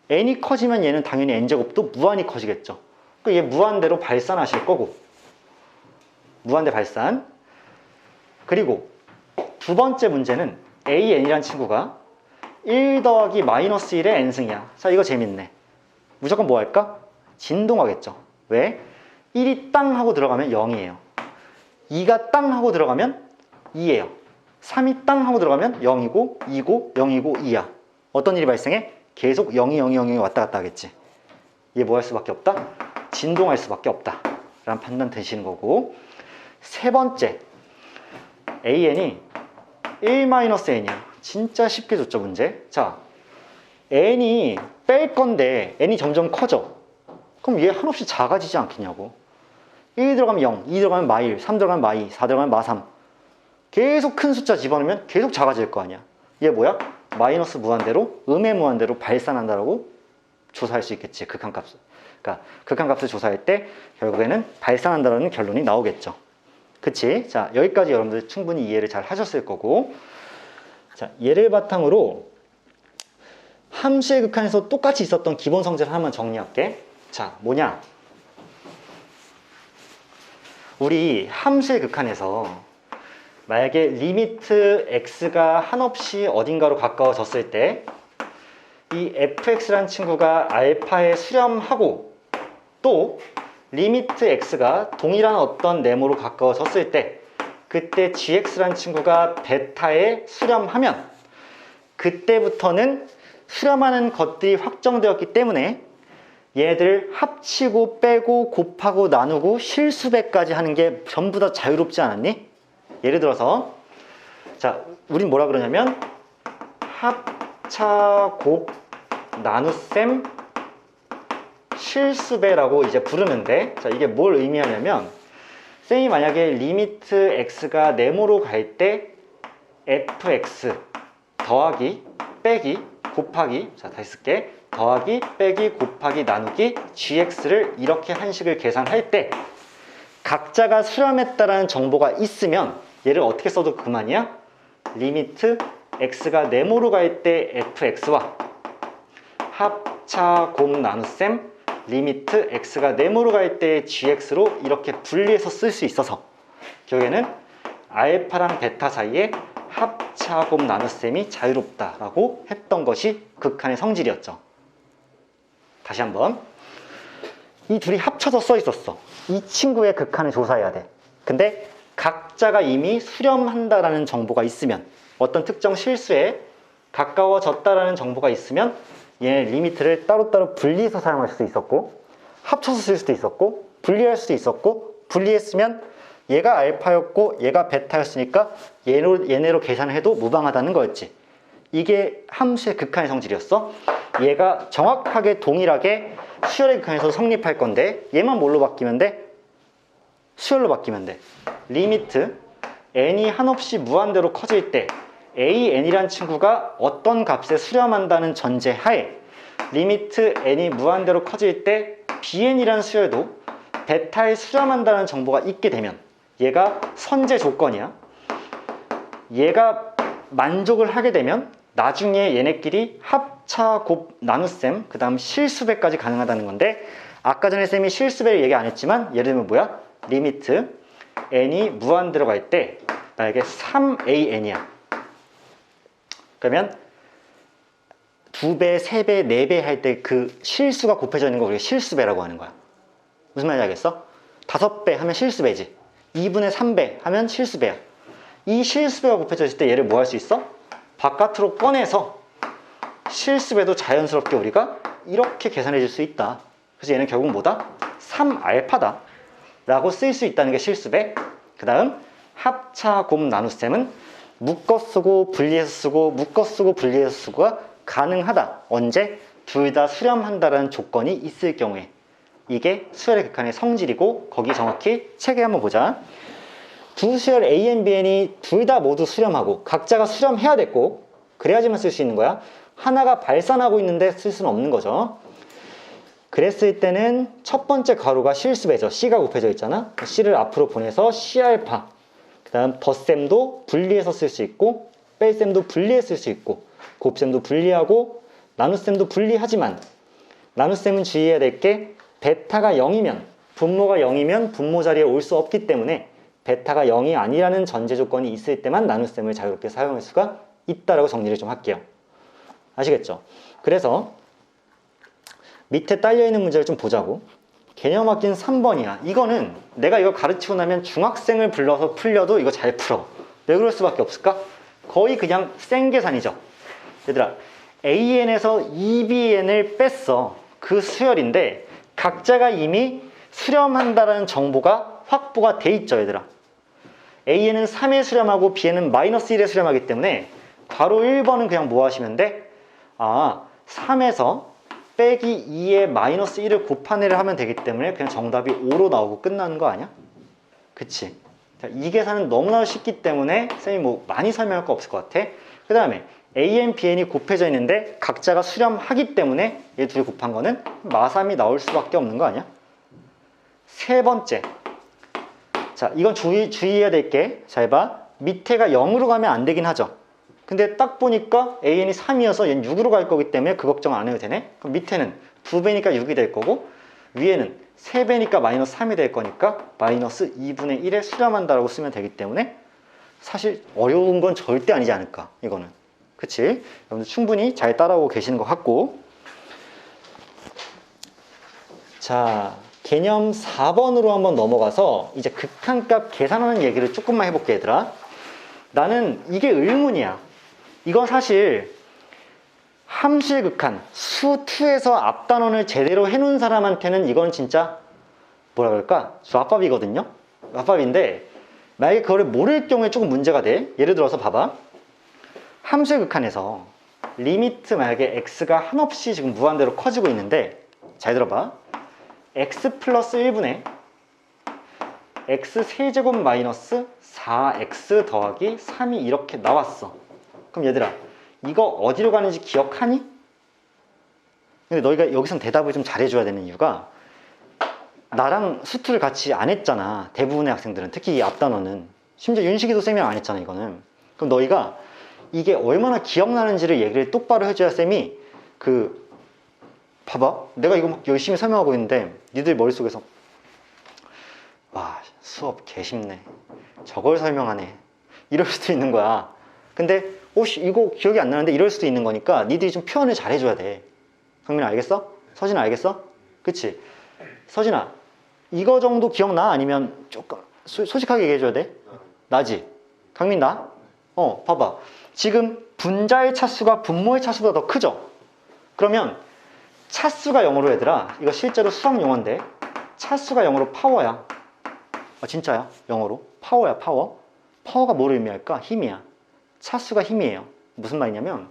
n이 커지면 얘는 당연히 n제곱도 무한히 커지겠죠. 얘 무한대로 발산하실 거고, 무한대 발산. 그리고 두 번째 문제는 an이란 친구가 1 더하기 마이너스 1의 n승이야. 자, 이거 재밌네. 무조건 뭐 할까? 진동하겠죠. 왜? 1이 땅 하고 들어가면 0이에요. 2가 땅 하고 들어가면 2예요. 3이 땅 하고 들어가면 0이고 2고 0이고 2야. 어떤 일이 발생해? 계속 0이 0이 0이 왔다 갔다 하겠지. 얘 뭐 할 수밖에 없다? 진동할 수밖에 없다 라는 판단 되시는 거고, 세 번째 an이 1-n이야. 진짜 쉽게 줬죠, 문제. 자, n이 뺄 건데 n이 점점 커져. 그럼 얘 한없이 작아지지 않겠냐고. 1 들어가면 0, 2 들어가면 -1, 3 들어가면 -2, 4 들어가면 -3. 계속 큰 숫자 집어넣으면 계속 작아질 거 아니야. 얘 뭐야? 마이너스 무한대로, 음의 무한대로 발산한다라고 조사할 수 있겠지, 극한값을. 그러니까 극한값을 조사할 때 결국에는 발산한다라는 결론이 나오겠죠. 그치? 자, 여기까지 여러분들 충분히 이해를 잘 하셨을 거고, 자, 얘를 바탕으로 함수의 극한에서 똑같이 있었던 기본 성질 하나만 정리할게. 자, 뭐냐? 우리 함수의 극한에서 만약에 리미트 x가 한없이 어딘가로 가까워졌을 때 이 fx라는 친구가 알파에 수렴하고 또 리미트 x가 동일한 어떤 네모로 가까워졌을 때 그때 gx라는 친구가 베타에 수렴하면 그때부터는 수렴하는 것들이 확정되었기 때문에 얘들 합치고 빼고 곱하고 나누고 실수배까지 하는 게 전부 다 자유롭지 않았니? 예를 들어서 자, 우린 뭐라 그러냐면 합차 곱 나눗셈 실수배라고 이제 부르는데, 자, 이게 뭘 의미하냐면 쌤이 만약에 리미트 x가 네모로 갈 때 fx 더하기 빼기 곱하기, 자 다시 쓸게, 더하기 빼기 곱하기 나누기 gx를 이렇게 한식을 계산할 때 각자가 수렴했다라는 정보가 있으면 얘를 어떻게 써도 그만이야? 리미트 x가 네모로 갈 때 fx와 합차 곱 나눗셈 리미트 x가 네모로 갈 때 gx로 이렇게 분리해서 쓸 수 있어서 결국에는 알파랑 베타 사이에 합차 곱 나눗셈이 자유롭다라고 했던 것이 극한의 성질이었죠. 다시 한번, 이 둘이 합쳐서 써 있었어. 이 친구의 극한을 조사해야 돼. 근데 각자가 이미 수렴한다라는 정보가 있으면, 어떤 특정 실수에 가까워졌다라는 정보가 있으면 얘 리미트를 따로따로 분리해서 사용할 수도 있었고 합쳐서 쓸 수도 있었고 분리할 수도 있었고, 분리했으면 얘가 알파였고 얘가 베타였으니까 얘네로 계산을 해도 무방하다는 거였지. 이게 함수의 극한의 성질이었어. 얘가 정확하게 동일하게 수열의 극한에서 성립할 건데 얘만 뭘로 바뀌면 돼? 수열로 바뀌면 돼. 리미트 n이 한없이 무한대로 커질 때 a(n)이란 친구가 어떤 값에 수렴한다는 전제 하에 리미트 n이 무한대로 커질 때 bn이라는 수열도 베타에 수렴한다는 정보가 있게 되면 얘가 선제 조건이야. 얘가 만족을 하게 되면 나중에 얘네끼리 합차 곱 나눗셈 그 다음 실수배까지 가능하다는 건데, 아까 전에 쌤이 실수배를 얘기 안 했지만 예를 들면 뭐야? 리미트 n이 무한대로 갈 때 만약에 3an이야. 그러면 2배, 3배, 4배 할 때 그 실수가 곱해져 있는 거 우리가 실수배라고 하는 거야. 무슨 말인지 알겠어? 5배 하면 실수배지. 2분의 3배 하면 실수배야. 이 실수배가 곱해져 있을 때 얘를 뭐 할 수 있어? 바깥으로 꺼내서 실수배도 자연스럽게 우리가 이렇게 계산해 줄 수 있다. 그래서 얘는 결국 뭐다? 3알파다 라고 쓸 수 있다는 게 실수배. 그 다음 합차 곱 나눗셈은 묶어 쓰고 분리해서 쓰고 묶어 쓰고 분리해서 쓰고가 가능하다. 언제? 둘 다 수렴한다라는 조건이 있을 경우에. 이게 수열의 극한의 성질이고, 거기 정확히 책에 한번 보자. 두 수열 a, n, bn이 둘 다 모두 수렴하고 각자가 수렴해야 됐고 그래야지만 쓸 수 있는 거야. 하나가 발산하고 있는데 쓸 수는 없는 거죠. 그랬을 때는 첫 번째 가로가 실수배죠. c가 곱해져 있잖아. c를 앞으로 보내서 c알파, 그 다음 덧셈도 분리해서 쓸 수 있고 뺄셈도 분리해서 쓸 수 있고 곱셈도 분리하고 나눗셈도 분리하지만 나눗셈은 주의해야 될 게 베타가 0이면, 분모가 0이면 분모 자리에 올 수 없기 때문에 베타가 0이 아니라는 전제 조건이 있을 때만 나눗셈을 자유롭게 사용할 수가 있다라고 정리를 좀 할게요. 아시겠죠? 그래서 밑에 딸려있는 문제를 좀 보자고. 개념학긴 3번이야. 이거는 내가 이거 가르치고 나면 중학생을 불러서 풀려도 이거 잘 풀어. 왜 그럴 수밖에 없을까? 거의 그냥 생계산이죠. 얘들아, AN에서 EBN을 뺐어. 그 수열인데 각자가 이미 수렴한다는 정보가 확보가 돼 있죠, 얘들아. A에는 3에 수렴하고 B에는 -1에 수렴하기 때문에 괄호 1번은 그냥 뭐 하시면 돼? 아, 3에서 빼기 2에 마이너스 1을 곱하기를 하면 되기 때문에 그냥 정답이 5로 나오고 끝나는 거 아니야? 그치? 자, 이 계산은 너무나 쉽기 때문에 쌤이 뭐 많이 설명할 거 없을 것 같아. 그 다음에 AN, BN이 곱해져 있는데 각자가 수렴하기 때문에 얘 둘이 곱한 거는 마3이 나올 수밖에 없는 거 아니야? 세 번째. 자, 이건 주의해야 될 게, 잘 봐. 밑에가 0으로 가면 안 되긴 하죠. 근데 딱 보니까 AN이 3이어서 얘는 6으로 갈 거기 때문에 그 걱정 안 해도 되네. 그럼 밑에는 2배니까 6이 될 거고, 위에는 3배니까 마이너스 3이 될 거니까 마이너스 2분의 1에 수렴한다라고 쓰면 되기 때문에 사실 어려운 건 절대 아니지 않을까, 이거는. 그치? 여러분들 충분히 잘 따라오고 계시는 것 같고. 자, 개념 4번으로 한번 넘어가서 이제 극한값 계산하는 얘기를 조금만 해볼게, 얘들아. 나는 이게 의문이야. 이건 사실 함수의 극한, 수2에서 앞단원을 제대로 해놓은 사람한테는 이건 진짜 뭐라 그럴까? 왑밥이거든요? 왑밥인데 만약에 그거를 모를 경우에 조금 문제가 돼. 예를 들어서 봐봐. 함수의 극한에서 리미트 만약에 x가 한없이 지금 무한대로 커지고 있는데, 잘 들어봐. x 플러스 1분의 x 세제곱 마이너스 4x 더하기 3이 이렇게 나왔어. 그럼 얘들아, 이거 어디로 가는지 기억하니? 근데 너희가 여기선 대답을 좀 잘해줘야 되는 이유가, 나랑 수투를 같이 안 했잖아, 대부분의 학생들은. 특히 이 앞단원은. 심지어 윤식이도 쌤이랑 안 했잖아, 이거는. 그럼 너희가 이게 얼마나 기억나는지를 얘기를 똑바로 해줘야 쌤이 봐봐, 내가 이거 막 열심히 설명하고 있는데 니들 머릿속에서 와, 수업 개쉽네, 저걸 설명하네, 이럴 수도 있는 거야. 근데 이거 기억이 안 나는데 이럴 수도 있는 거니까 니들이 좀 표현을 잘 해줘야 돼. 강민아 알겠어? 서진아 알겠어? 그치? 서진아, 이거 정도 기억나? 아니면 조금 솔직하게 얘기해줘야 돼? 나지? 강민 나? 봐봐. 지금 분자의 차수가 분모의 차수보다 더 크죠? 그러면 차수가 0으로, 얘들아, 이거 실제로 수학 용어인데 차수가 0으로 파워야. 진짜야, 0으로 파워야. 파워가 뭐를 의미할까? 힘이야. 차수가 힘이에요. 무슨 말이냐면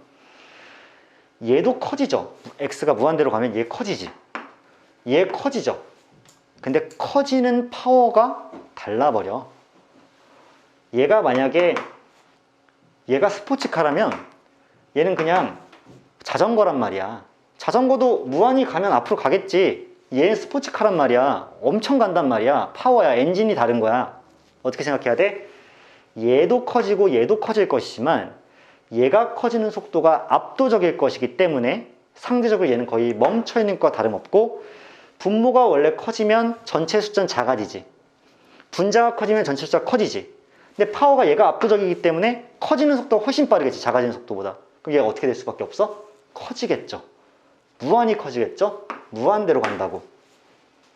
얘도 커지죠. x가 무한대로 가면 얘 커지지. 얘 커지죠. 근데 커지는 파워가 달라버려. 얘가 만약에 얘가 스포츠카라면 얘는 그냥 자전거란 말이야. 자전거도 무한히 가면 앞으로 가겠지. 얘는 스포츠카란 말이야. 엄청 간단 말이야. 파워야. 엔진이 다른 거야. 어떻게 생각해야 돼? 얘도 커지고 얘도 커질 것이지만 얘가 커지는 속도가 압도적일 것이기 때문에 상대적으로 얘는 거의 멈춰있는 것과 다름없고, 분모가 원래 커지면 전체 숫자는 작아지지, 분자가 커지면 전체 숫자가 커지지. 근데 파워가 얘가 압도적이기 때문에 커지는 속도가 훨씬 빠르겠지, 작아지는 속도보다. 그럼 얘가 어떻게 될 수밖에 없어? 커지겠죠. 무한히 커지겠죠? 무한대로 간다고.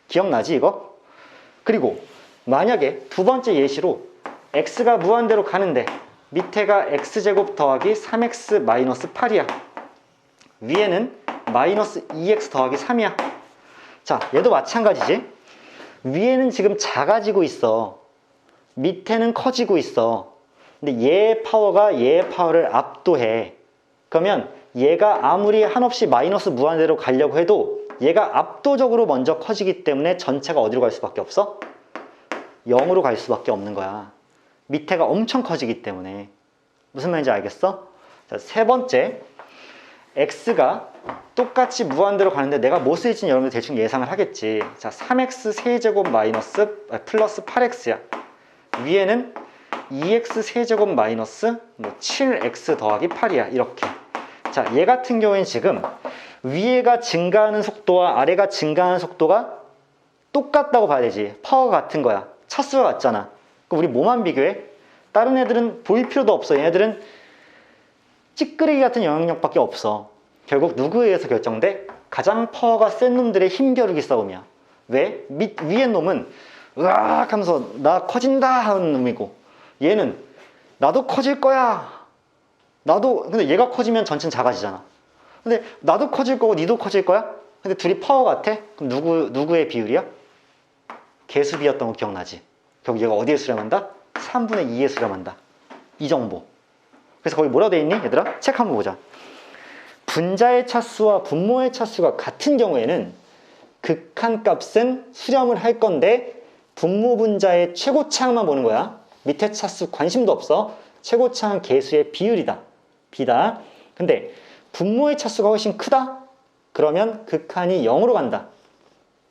기억나지 이거? 그리고 만약에 두 번째 예시로 x가 무한대로 가는데 밑에가 x제곱 더하기 3x 마이너스 8이야. 위에는 마이너스 2x 더하기 3이야. 자, 얘도 마찬가지지. 위에는 지금 작아지고 있어. 밑에는 커지고 있어. 근데 얘의 파워가 얘의 파워를 압도해. 그러면 얘가 아무리 한없이 마이너스 무한대로 가려고 해도 얘가 압도적으로 먼저 커지기 때문에 전체가 어디로 갈 수밖에 없어? 0으로 갈 수밖에 없는 거야. 밑에가 엄청 커지기 때문에. 무슨 말인지 알겠어? 자, 세 번째, x가 똑같이 무한대로 가는데 내가 뭐 쓸지는 여러분들 대충 예상을 하겠지. 자, 3x 세제곱 마이너스 플러스 8x야. 위에는 2x 세제곱 마이너스 7x 더하기 8이야. 이렇게. 자, 얘 같은 경우에는 지금 위에가 증가하는 속도와 아래가 증가하는 속도가 똑같다고 봐야 되지. 파워가 같은 거야. 차수가 같잖아. 그럼 우리 뭐만 비교해? 다른 애들은 보일 필요도 없어. 얘네들은 찌끄레기 같은 영향력밖에 없어. 결국 누구에 의해서 결정돼? 가장 파워가 센 놈들의 힘겨루기 싸움이야. 왜? 위에 놈은 으악 하면서 나 커진다 하는 놈이고, 얘는 나도 커질 거야. 근데 얘가 커지면 전체는 작아지잖아. 근데 나도 커질 거고 니도 커질 거야? 근데 둘이 파워 같아? 그럼 누구의 비율이야? 개수비였던 거 기억나지? 결국 얘가 어디에 수렴한다? 3분의 2에 수렴한다. 이 정보. 그래서 거기 뭐라고 돼 있니? 얘들아? 책 한번 보자. 분자의 차수와 분모의 차수가 같은 경우에는 극한값은 수렴을 할 건데 분모 분자의 최고차항만 보는 거야. 밑에 차수 관심도 없어. 최고차항 계수의 비율이다. B다. 근데 분모의 차수가 훨씬 크다? 그러면 극한이 0으로 간다.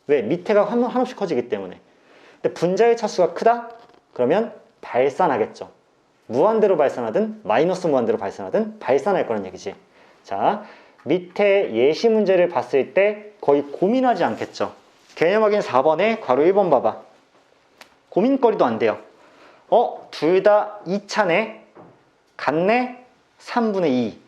왜? 밑에가 한없이 커지기 때문에. 근데 분자의 차수가 크다? 그러면 발산하겠죠. 무한대로 발산하든 마이너스 무한대로 발산하든 발산할 거란 얘기지. 자, 밑에 예시 문제를 봤을 때 거의 고민하지 않겠죠. 개념 확인 4번에 괄호 1번 봐봐. 고민거리도 안 돼요. 둘 다 2차네? 같네? 3분의 2.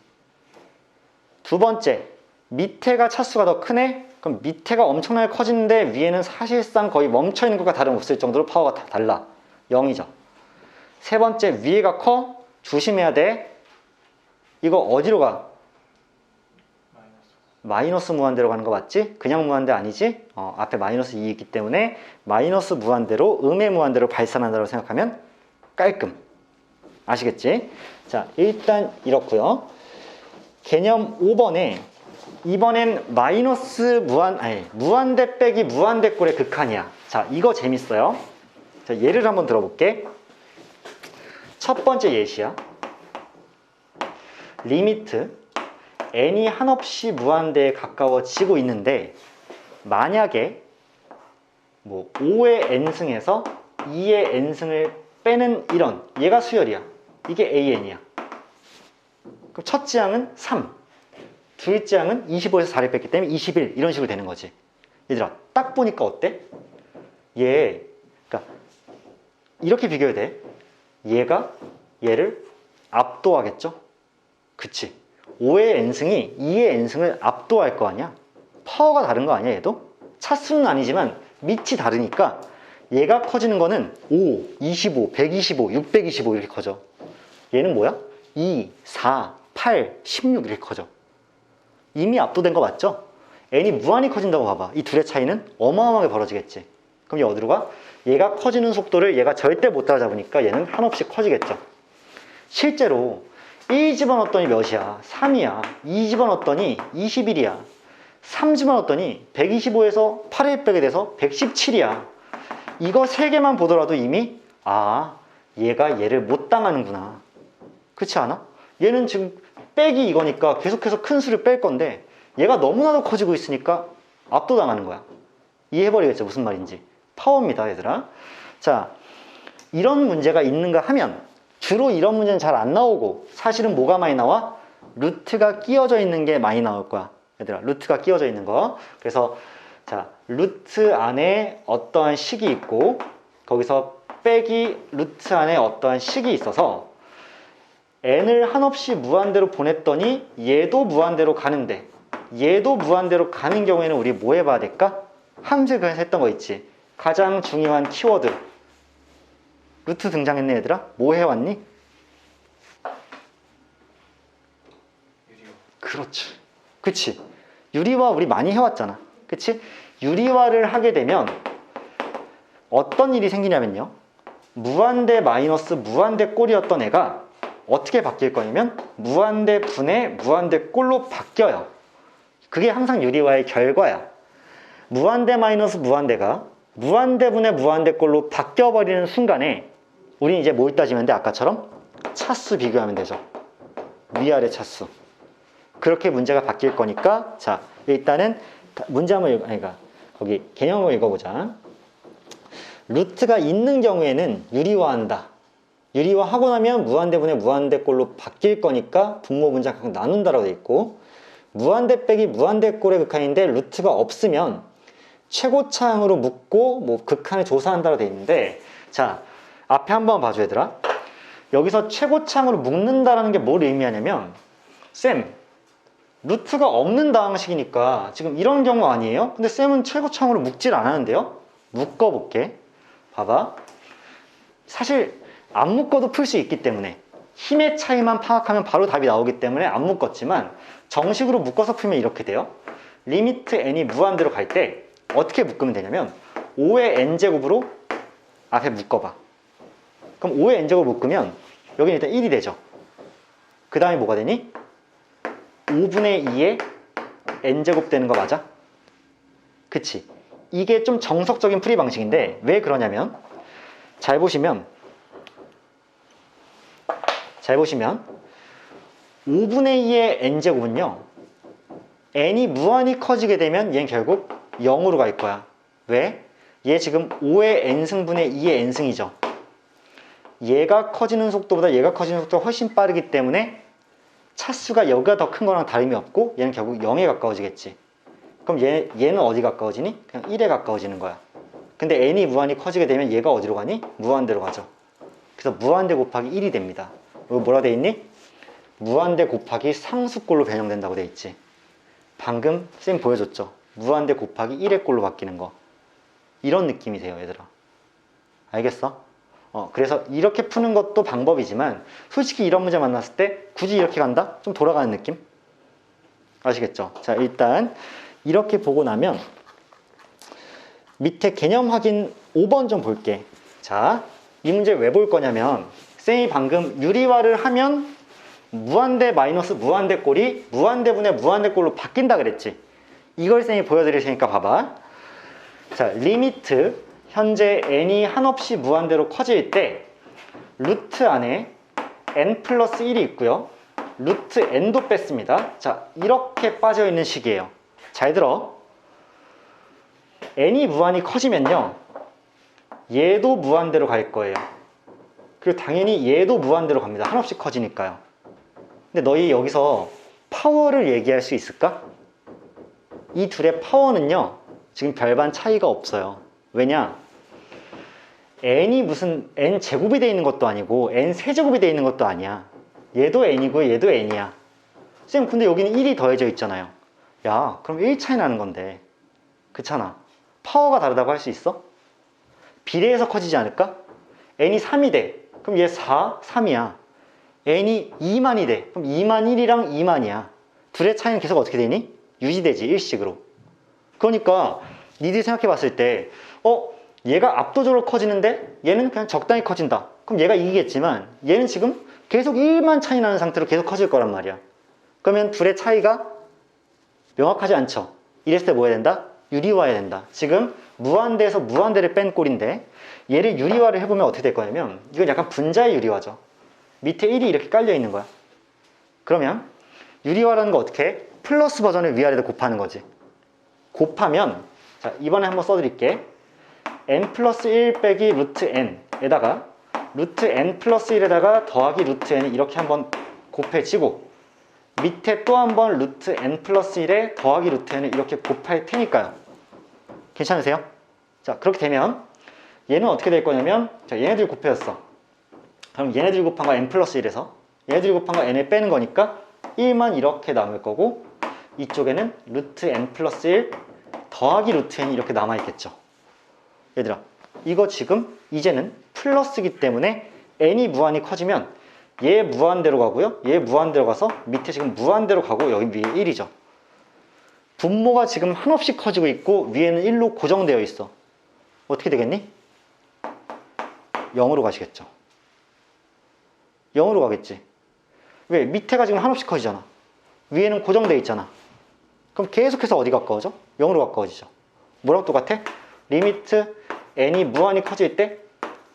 두 번째, 밑에가 차수가 더 크네? 그럼 밑에가 엄청나게 커지는데 위에는 사실상 거의 멈춰있는 것과 다름없을 정도로 파워가 다 달라. 0이죠. 세 번째, 위에가 커? 조심해야 돼. 이거 어디로 가? 마이너스 무한대로 가는 거 맞지? 그냥 무한대 아니지? 앞에 마이너스 2 있기 때문에 마이너스 무한대로 음의 무한대로 발산한다고 생각하면 깔끔. 아시겠지? 자, 일단 이렇고요. 개념 5번에 이번엔 마이너스 무한대 빼기 무한대 꼴의 극한이야. 자, 이거 재밌어요. 자, 예를 한번 들어볼게. 첫 번째 예시야. 리미트 n이 한없이 무한대에 가까워지고 있는데 만약에 5의 n승에서 2의 n승을 빼는 이런 얘가 수열이야. 이게 an이야. 그럼 첫 지항은 3, 둘째 항은 25에서 4를 뺐기 때문에 21 이런 식으로 되는 거지. 얘들아 딱 보니까 어때? 그러니까 이렇게 비교해야 돼. 얘가 얘를 압도하겠죠? 그치? 5의 n승이 2의 n승을 압도할 거 아니야? 파워가 다른 거 아니야 얘도? 차수는 아니지만 밑이 다르니까 얘가 커지는 거는 5, 25, 125, 625 이렇게 커져. 얘는 뭐야? 2, 4, 8, 16 이렇게 커져. 이미 압도된 거 맞죠? n이 무한히 커진다고 봐봐. 이 둘의 차이는 어마어마하게 벌어지겠지. 그럼 얘 어디로 가? 얘가 커지는 속도를 얘가 절대 못 따라잡으니까 얘는 한없이 커지겠죠. 실제로 1 집어넣었더니 몇이야? 3이야. 2 집어넣었더니 21이야. 3 집어넣었더니 125에서 8을 빼게 돼서 117이야. 이거 3개만 보더라도 이미 얘가 얘를 못 당하는구나. 그렇지 않아? 얘는 지금 빼기 이거니까 계속해서 큰 수를 뺄 건데 얘가 너무나도 커지고 있으니까 압도당하는 거야. 이해해버리겠죠? 무슨 말인지. 파워입니다, 얘들아. 자, 이런 문제가 있는가 하면 주로 이런 문제는 잘 안 나오고 사실은 뭐가 많이 나와? 루트가 끼워져 있는 게 많이 나올 거야. 얘들아, 루트가 끼워져 있는 거. 그래서 자, 루트 안에 어떠한 식이 있고 거기서 빼기 루트 안에 어떠한 식이 있어서 n을 한없이 무한대로 보냈더니 얘도 무한대로 가는데 얘도 무한대로 가는 경우에는 우리 뭐 해봐야 될까? 함수 그래서 했던 거 있지. 가장 중요한 키워드. 루트 등장했네 얘들아. 뭐 해왔니? 유리화. 그렇지. 그치. 유리화 우리 많이 해왔잖아. 그치? 유리화를 하게 되면 어떤 일이 생기냐면요. 무한대 마이너스 무한대 꼴이었던 애가 어떻게 바뀔 거냐면 무한대 분의 무한대 꼴로 바뀌어요. 그게 항상 유리화의 결과야. 무한대 마이너스 무한대가 무한대 분의 무한대 꼴로 바뀌어버리는 순간에 우린 이제 뭘 따지면 돼? 아까처럼 차수 비교하면 되죠. 위아래 차수. 그렇게 문제가 바뀔 거니까 자, 일단은 문제 한번 거기 개념을 읽어보자. 루트가 있는 경우에는 유리화한다. 유리화하고 나면 무한대분의 무한대꼴로 바뀔 거니까 분모 분자 각 나눈다라고 돼 있고, 무한대 빼기 무한대꼴의 극한인데 루트가 없으면 최고차항으로 묶고 극한을 조사한다고 돼 있는데, 자 앞에 한번 봐줘 얘들아. 여기서 최고차항으로 묶는다라는 게 뭘 의미하냐면, 쌤 루트가 없는 다항식이니까 지금 이런 경우 아니에요? 근데 쌤은 최고차항으로 묶질 않았는데요? 묶어볼게. 봐봐. 사실 안 묶어도 풀 수 있기 때문에 힘의 차이만 파악하면 바로 답이 나오기 때문에 안 묶었지만, 정식으로 묶어서 풀면 이렇게 돼요. 리미트 n이 무한대로 갈 때 어떻게 묶으면 되냐면 5의 n제곱으로 앞에 묶어봐. 그럼 5의 n제곱으로 묶으면 여기는 일단 1이 되죠. 그 다음에 뭐가 되니? 5분의 2의 n제곱 되는 거 맞아? 그치? 이게 좀 정석적인 풀이 방식인데 왜 그러냐면 잘 보시면 5분의 2의 n제곱은요 n이 무한히 커지게 되면 얘는 결국 0으로 갈 거야. 왜? 얘 지금 5의 n승분의 2의 n승이죠. 얘가 커지는 속도보다 얘가 커지는 속도가 훨씬 빠르기 때문에 차수가 여기가 더 큰 거랑 다름이 없고 얘는 결국 0에 가까워지겠지. 그럼 얘는 어디 가까워지니? 그냥 1에 가까워지는 거야. 근데 n이 무한히 커지게 되면 얘가 어디로 가니? 무한대로 가죠. 그래서 무한대 곱하기 1이 됩니다. 이거 뭐라 돼 있니? 무한대 곱하기 상수꼴로 변형된다고 돼 있지. 방금 쌤 보여줬죠. 무한대 곱하기 1의 꼴로 바뀌는 거. 이런 느낌이세요, 얘들아. 알겠어? 그래서 이렇게 푸는 것도 방법이지만 솔직히 이런 문제 만났을 때 굳이 이렇게 간다? 좀 돌아가는 느낌? 아시겠죠? 자, 일단 이렇게 보고 나면 밑에 개념 확인 5번 좀 볼게. 자, 이 문제 왜 볼 거냐면 쌤이 방금 유리화를 하면 무한대 마이너스 무한대 꼴이 무한대분의 무한대 꼴로 바뀐다 그랬지. 이걸 쌤이 보여드릴 테니까 봐봐. 자, 리미트 현재 n이 한없이 무한대로 커질 때 루트 안에 n 플러스 1이 있고요. 루트 n도 뺐습니다. 자, 이렇게 빠져있는 식이에요. 잘 들어. n이 무한히 커지면요. 얘도 무한대로 갈 거예요. 그리고 당연히 얘도 무한대로 갑니다. 한없이 커지니까요. 근데 너희 여기서 파워를 얘기할 수 있을까? 이 둘의 파워는요. 지금 별반 차이가 없어요. 왜냐? n이 무슨 n 제곱이 되어 있는 것도 아니고 n 세제곱이 되어 있는 것도 아니야. 얘도 n이고 얘도 n이야. 쌤 근데 여기는 1이 더해져 있잖아요. 야 그럼 1 차이 나는 건데 그렇잖아. 파워가 다르다고 할 수 있어? 비례해서 커지지 않을까? n이 3이 돼. 그럼 얘 4, 3이야. n이 2만이 돼. 그럼 2만 1이랑 2만이야. 둘의 차이는 계속 어떻게 되니? 유지되지, 일식으로. 그러니까 니들이 생각해 봤을 때 얘가 압도적으로 커지는데 얘는 그냥 적당히 커진다. 그럼 얘가 이기겠지만 얘는 지금 계속 1만 차이 나는 상태로 계속 커질 거란 말이야. 그러면 둘의 차이가 명확하지 않죠. 이랬을 때 뭐 해야 된다? 유리화해야 된다. 지금 무한대에서 무한대를 뺀 꼴인데 얘를 유리화를 해보면 어떻게 될 거냐면 이건 약간 분자의 유리화죠. 밑에 1이 이렇게 깔려 있는 거야. 그러면 유리화라는 거 어떻게 해? 플러스 버전을 위아래로 곱하는 거지. 곱하면 자 이번에 한번 써드릴게. n 플러스 1 빼기 루트 n에다가 루트 n 플러스 1에다가 더하기 루트 n이 이렇게 한번 곱해지고 밑에 또 한번 루트 n 플러스 1에 더하기 루트 n을 이렇게 곱할 테니까요. 괜찮으세요? 자 그렇게 되면 얘는 어떻게 될 거냐면 자 얘네들 곱해졌어. 그럼 얘네들 곱한 거 n 플러스 1에서 얘네들 곱한 거 n을 빼는 거니까 1만 이렇게 남을 거고 이쪽에는 루트 n 플러스 1 더하기 루트 n이 이렇게 남아있겠죠. 얘들아 이거 지금 이제는 플러스기 때문에 n이 무한히 커지면 얘 무한대로 가고요. 얘 무한대로 가서 밑에 지금 무한대로 가고 여기 위에 1이죠. 분모가 지금 한없이 커지고 있고 위에는 1로 고정되어 있어. 어떻게 되겠니? 0으로 가시겠죠. 0으로 가겠지. 왜? 밑에가 지금 한없이 커지잖아. 위에는 고정되어 있잖아. 그럼 계속해서 어디 가까워져? 0으로 가까워지죠. 뭐랑 똑같아? 리미트 n이 무한히 커질 때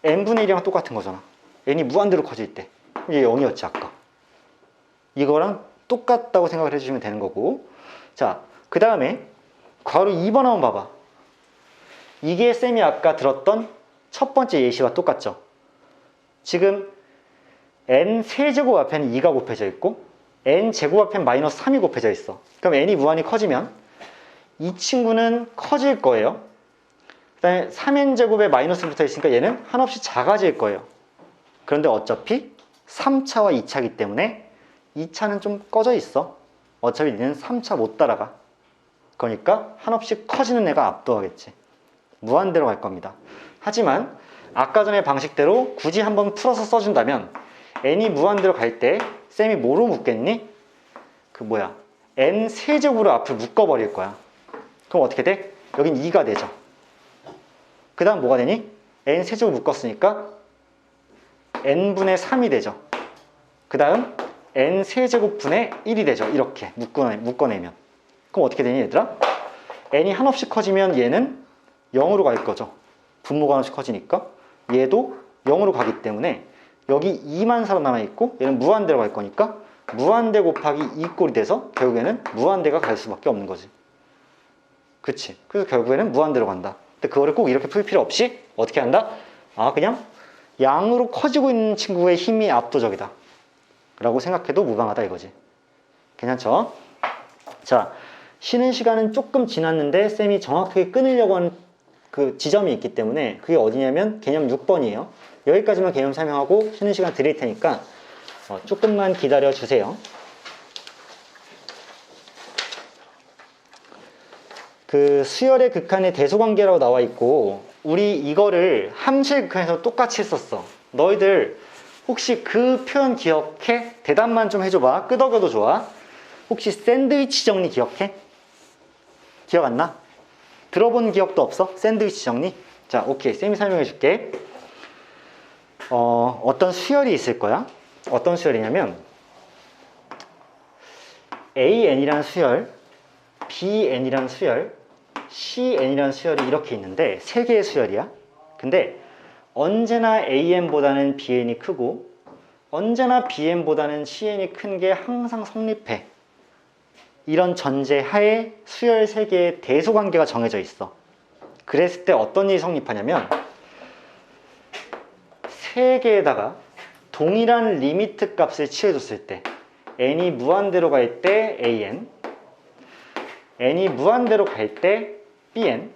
n분의 1이랑 똑같은 거잖아. n이 무한대로 커질 때. 이게 0이었지 아까. 이거랑 똑같다고 생각을 해주시면 되는 거고. 자, 그 다음에 괄호 2번 한번 봐봐. 이게 쌤이 아까 들었던 첫 번째 예시와 똑같죠. 지금 n 세제곱 앞에는 2가 곱해져 있고 n 제곱 앞에는 마이너스 3이 곱해져 있어. 그럼 n이 무한히 커지면 이 친구는 커질 거예요. 그 다음에 3n 제곱에 마이너스 붙어 있으니까 얘는 한없이 작아질 거예요. 그런데 어차피 3차와 2차이기 때문에 2차는 좀 꺼져 있어. 어차피 얘는 3차 못 따라가. 그러니까 한없이 커지는 애가 압도하겠지. 무한대로 갈 겁니다. 하지만 아까 전의 방식대로 굳이 한번 풀어서 써준다면 n이 무한대로 갈 때 쌤이 뭐로 묶겠니? n 세제곱으로 앞을 묶어버릴 거야. 그럼 어떻게 돼? 여긴 2가 되죠. 그 다음 뭐가 되니? n 세제곱 묶었으니까 n분의 3이 되죠. 그 다음 n 세제곱분의 1이 되죠. 이렇게 묶어내면. 그럼 어떻게 되니 얘들아? n이 한없이 커지면 얘는 0으로 갈 거죠. 분모가 한없이 커지니까. 얘도 0으로 가기 때문에 여기 2만 살아남아 있고 얘는 무한대로 갈 거니까 무한대 곱하기 2꼴이 돼서 결국에는 무한대가 갈 수밖에 없는 거지. 그치? 그래서 결국에는 무한대로 간다. 근데 그거를 꼭 이렇게 풀 필요 없이 어떻게 한다? 아, 그냥 양으로 커지고 있는 친구의 힘이 압도적이다 라고 생각해도 무방하다 이거지. 괜찮죠? 자, 쉬는 시간은 조금 지났는데 쌤이 정확하게 끊으려고 하는 그 지점이 있기 때문에 그게 어디냐면 개념 6번이에요. 여기까지만 개념 설명하고 쉬는 시간 드릴 테니까 조금만 기다려 주세요. 그 수열의 극한의 대소관계라고 나와 있고 우리 이거를 함수의 극한에서 똑같이 했었어. 너희들 혹시 그 표현 기억해? 대답만 좀 해줘봐. 끄덕여도 좋아. 혹시 샌드위치 정리 기억해? 기억 안 나? 들어본 기억도 없어? 샌드위치 정리? 자, 오케이. 쌤이 설명해 줄게. 어떤 수열이 있을 거야. 어떤 수열이냐면 AN이라는 수열, BN이라는 수열, CN이라는 수열이 이렇게 있는데 세 개의 수열이야. 근데 언제나 AN보다는 BN이 크고 언제나 BN보다는 CN이 큰 게 항상 성립해. 이런 전제 하에 수열 세 개의 대소관계가 정해져 있어. 그랬을 때 어떤 일이 성립하냐면 세 개에다가 동일한 리미트 값을 취해줬을 때 n이 무한대로 갈 때 an, n이 무한대로 갈 때 bn,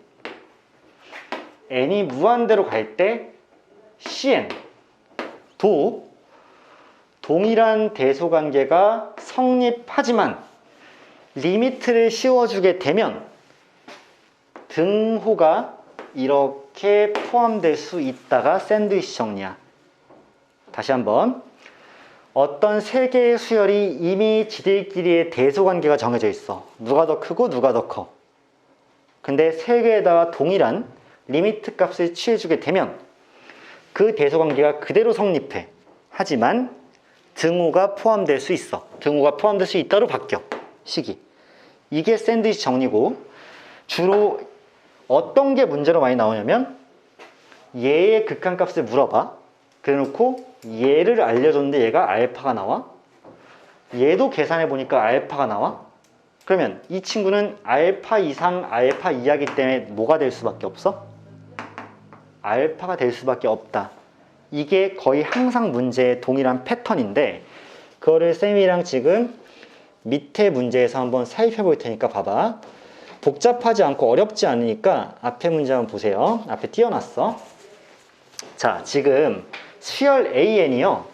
n이 무한대로 갈 때 cn 도 동일한 대소관계가 성립하지만 리미트를 씌워주게 되면 등호가 이렇게 포함될 수 있다가 샌드위치 정리야. 다시 한번. 어떤 세 개의 수열이 이미 지들끼리의 대소관계가 정해져 있어. 누가 더 크고 누가 더 커. 근데 세 개에다가 동일한 리미트 값을 취해주게 되면 그 대소관계가 그대로 성립해. 하지만 등호가 포함될 수 있어. 등호가 포함될 수 있다로 바뀌어. 식이. 이게 샌드위치 정리고 주로 어떤 게 문제로 많이 나오냐면 얘의 극한값을 물어봐. 그래놓고 얘를 알려줬는데 얘가 알파가 나와. 얘도 계산해보니까 알파가 나와. 그러면 이 친구는 알파 이상 알파 이하기 때문에 뭐가 될 수밖에 없어? 알파가 될 수밖에 없다. 이게 거의 항상 문제의 동일한 패턴인데 그거를 쌤이랑 지금 밑에 문제에서 한번 살펴 볼 테니까 봐봐. 복잡하지 않고 어렵지 않으니까 앞에 문제 한번 보세요. 앞에 띄워놨어. 자, 지금 수열 AN이요.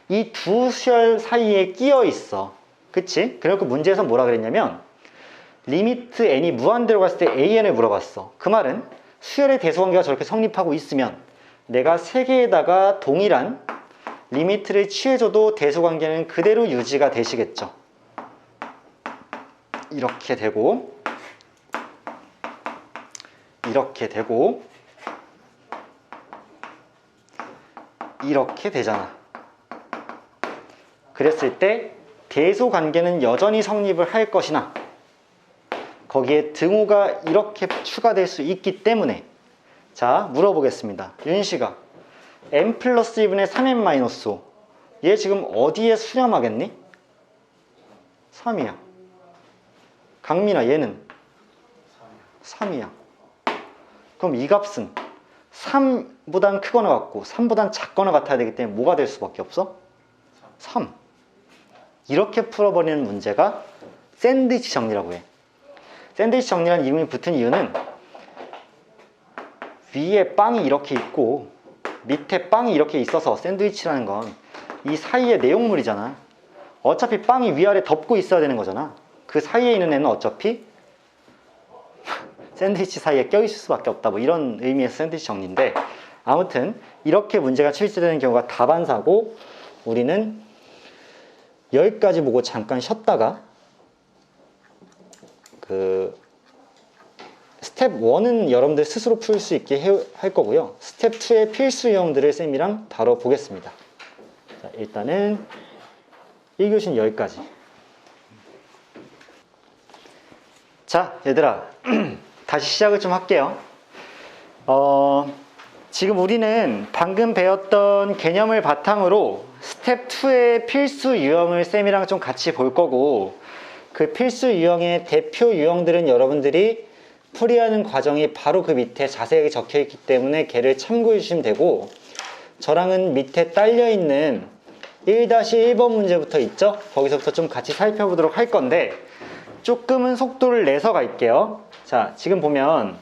이 두 수열 사이에 끼어 있어. 그치? 그래서 문제에서 뭐라 그랬냐면 리미트 n이 무한대로 갔을 때 AN을 물어봤어. 그 말은 수열의 대소관계가 저렇게 성립하고 있으면 내가 세 개에다가 동일한 리미트를 취해줘도 대소관계는 그대로 유지가 되시겠죠. 이렇게 되고 이렇게 되고 이렇게 되잖아. 그랬을 때 대소관계는 여전히 성립을 할 것이나 거기에 등호가 이렇게 추가될 수 있기 때문에 자, 물어보겠습니다. 윤씨가 n 플러스 2분의 3n 마이너스 5 얘 지금 어디에 수렴하겠니? 3이야. 강민아 얘는 3이야. 그럼 이 값은 3보단 크거나 같고 3보단 작거나 같아야 되기 때문에 뭐가 될 수밖에 없어? 3. 이렇게 풀어버리는 문제가 샌드위치 정리라고 해. 샌드위치 정리라는 이름이 붙은 이유는 위에 빵이 이렇게 있고 밑에 빵이 이렇게 있어서 샌드위치라는 건 이 사이의 내용물이잖아. 어차피 빵이 위아래 덮고 있어야 되는 거잖아. 그 사이에 있는 애는 어차피 샌드위치 사이에 껴있을 수밖에 없다. 뭐 이런 의미의 샌드위치 정리인데 아무튼 이렇게 문제가 출제되는 경우가 다반사고 우리는 여기까지 보고 잠깐 쉬었다가 그 스텝 1은 여러분들 스스로 풀 수 있게 할 거고요. 스텝 2의 필수 유형들을 쌤이랑 다뤄보겠습니다. 자, 일단은 1교시는 여기까지. 자, 얘들아. 다시 시작을 좀 할게요. 지금 우리는 방금 배웠던 개념을 바탕으로 스텝 2의 필수 유형을 쌤이랑 좀 같이 볼 거고, 그 필수 유형의 대표 유형들은 여러분들이 풀이하는 과정이 바로 그 밑에 자세하게 적혀 있기 때문에 걔를 참고해 주시면 되고, 저랑은 밑에 딸려 있는 1-1번 문제부터 있죠? 거기서부터 좀 같이 살펴보도록 할 건데, 조금은 속도를 내서 갈게요. 자, 지금 보면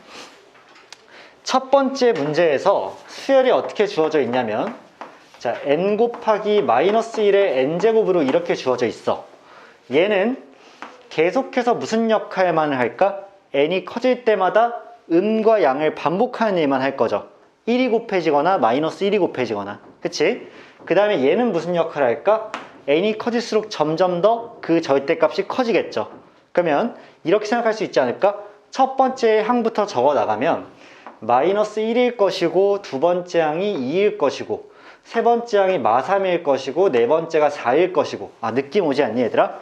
첫 번째 문제에서 수열이 어떻게 주어져 있냐면, 자, n 곱하기 마이너스 1의 n제곱으로 이렇게 주어져 있어. 얘는 계속해서 무슨 역할만을 할까? n이 커질 때마다 음과 양을 반복하는 일만 할 거죠. 1이 곱해지거나 마이너스 1이 곱해지거나. 그치? 그 다음에 얘는 무슨 역할을 할까? n이 커질수록 점점 더 그 절대값이 커지겠죠. 그러면 이렇게 생각할 수 있지 않을까? 첫 번째 항부터 적어 나가면 마이너스 1일 것이고, 두 번째 항이 2일 것이고, 세 번째 항이 마3일 것이고, 네 번째가 4일 것이고. 아, 느낌 오지 않니 얘들아?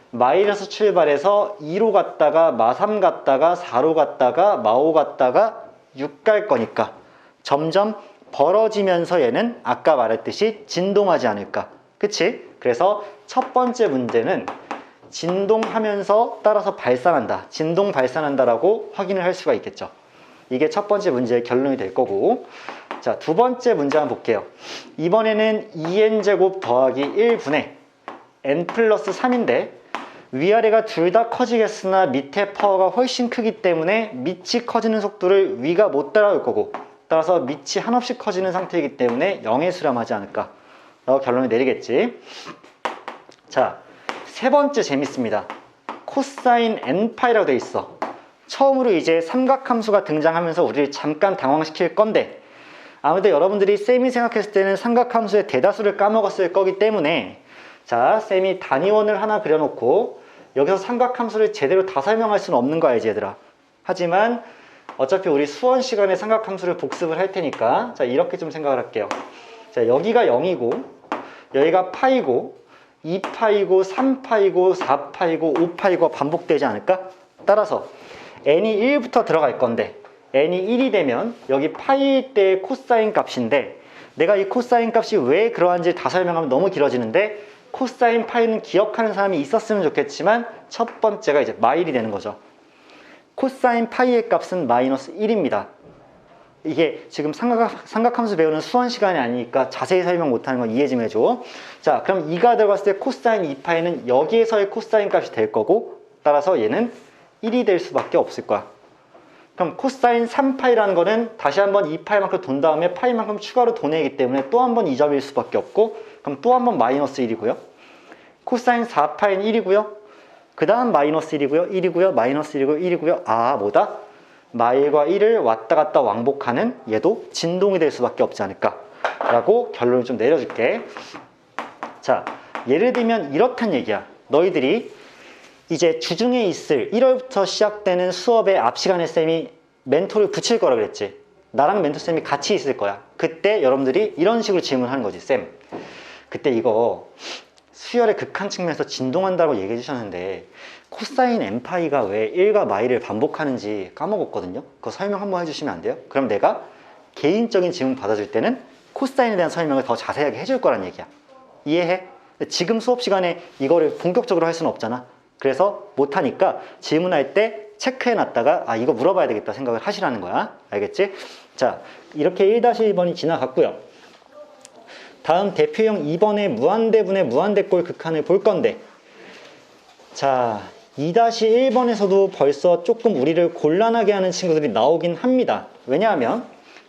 마이너스 출발해서 2로 갔다가 마3 갔다가 4로 갔다가 마5 갔다가 6 갈 거니까 점점 벌어지면서 얘는 아까 말했듯이 진동하지 않을까. 그치? 그래서 첫 번째 문제는 진동하면서 따라서 발산한다, 진동 발산한다라고 확인을 할 수가 있겠죠. 이게 첫 번째 문제의 결론이 될 거고, 자, 두 번째 문제 한번 볼게요. 이번에는 2n제곱 더하기 1분의 n 플러스 3인데 위아래가 둘 다 커지겠으나 밑에 파워가 훨씬 크기 때문에 밑이 커지는 속도를 위가 못 따라올 거고, 따라서 밑이 한없이 커지는 상태이기 때문에 0에 수렴하지 않을까 라고 결론을 내리겠지. 자, 세 번째 재밌습니다. 코사인 n파이라고 돼 있어. 처음으로 이제 삼각함수가 등장하면서 우리를 잠깐 당황시킬 건데, 아무래도 여러분들이 쌤이 생각했을 때는 삼각함수의 대다수를 까먹었을 거기 때문에, 자, 쌤이 단위원을 하나 그려놓고 여기서 삼각함수를 제대로 다 설명할 수는 없는 거 알지 얘들아? 하지만 어차피 우리 수원 시간에 삼각함수를 복습을 할 테니까, 자, 이렇게 좀 생각을 할게요. 자, 여기가 0이고 여기가 파이고 2파이고 3파이고 4파이고 5파이고 반복되지 않을까? 따라서 n이 1부터 들어갈 건데, n이 1이 되면 여기 파이일 때의 코사인 값인데, 내가 이 코사인 값이 왜 그러한지 다 설명하면 너무 길어지는데, 코사인 파이는 기억하는 사람이 있었으면 좋겠지만 첫 번째가 이제 마일이 되는 거죠. 코사인 파이의 값은 마이너스 1입니다. 이게 지금 삼각함수 배우는 수원 시간이 아니니까 자세히 설명 못하는 건 이해 좀 해줘. 자, 그럼 2가 들어갔을 때 코사인 2파이는 여기에서의 코사인 값이 될 거고, 따라서 얘는 1이 될 수밖에 없을 거야. 그럼 코사인 3파이라는 거는 다시 한번 2파이만큼 돈 다음에 파이만큼 추가로 도내기 때문에 또 한 번 2점일 수밖에 없고, 그럼 또 한 번 마이너스 1이고요. 코사인 4파이는 1이고요. 그 다음 마이너스 1이고요. 1이고요. 마이너스 1이고요. 1이고요. 아, 뭐다? 마일과 1을 왔다 갔다 왕복하는 얘도 진동이 될 수밖에 없지 않을까 라고 결론을 좀 내려줄게. 자, 예를 들면 이렇단 얘기야. 너희들이 이제 주중에 있을 1월부터 시작되는 수업에 앞 시간에 쌤이 멘토를 붙일 거라 그랬지. 나랑 멘토 쌤이 같이 있을 거야. 그때 여러분들이 이런 식으로 질문하는 거지. 쌤, 그때 이거 수열의 극한 측면에서 진동한다고 얘기해 주셨는데 코사인 n파이가 왜 1과 마이를 반복하는지 까먹었거든요. 그거 설명 한번 해주시면 안 돼요? 그럼 내가 개인적인 질문 받아줄 때는 코사인에 대한 설명을 더 자세하게 해줄 거란 얘기야. 이해해? 지금 수업 시간에 이거를 본격적으로 할 수는 없잖아. 그래서 못하니까 질문할 때 체크해 놨다가 아, 이거 물어봐야 되겠다 생각을 하시라는 거야. 알겠지? 자, 이렇게 1-1번이 지나갔고요. 다음 대표형 2번의 무한대분의 무한대꼴 극한을 볼 건데, 자, 2-1번에서도 벌써 조금 우리를 곤란하게 하는 친구들이 나오긴 합니다. 왜냐하면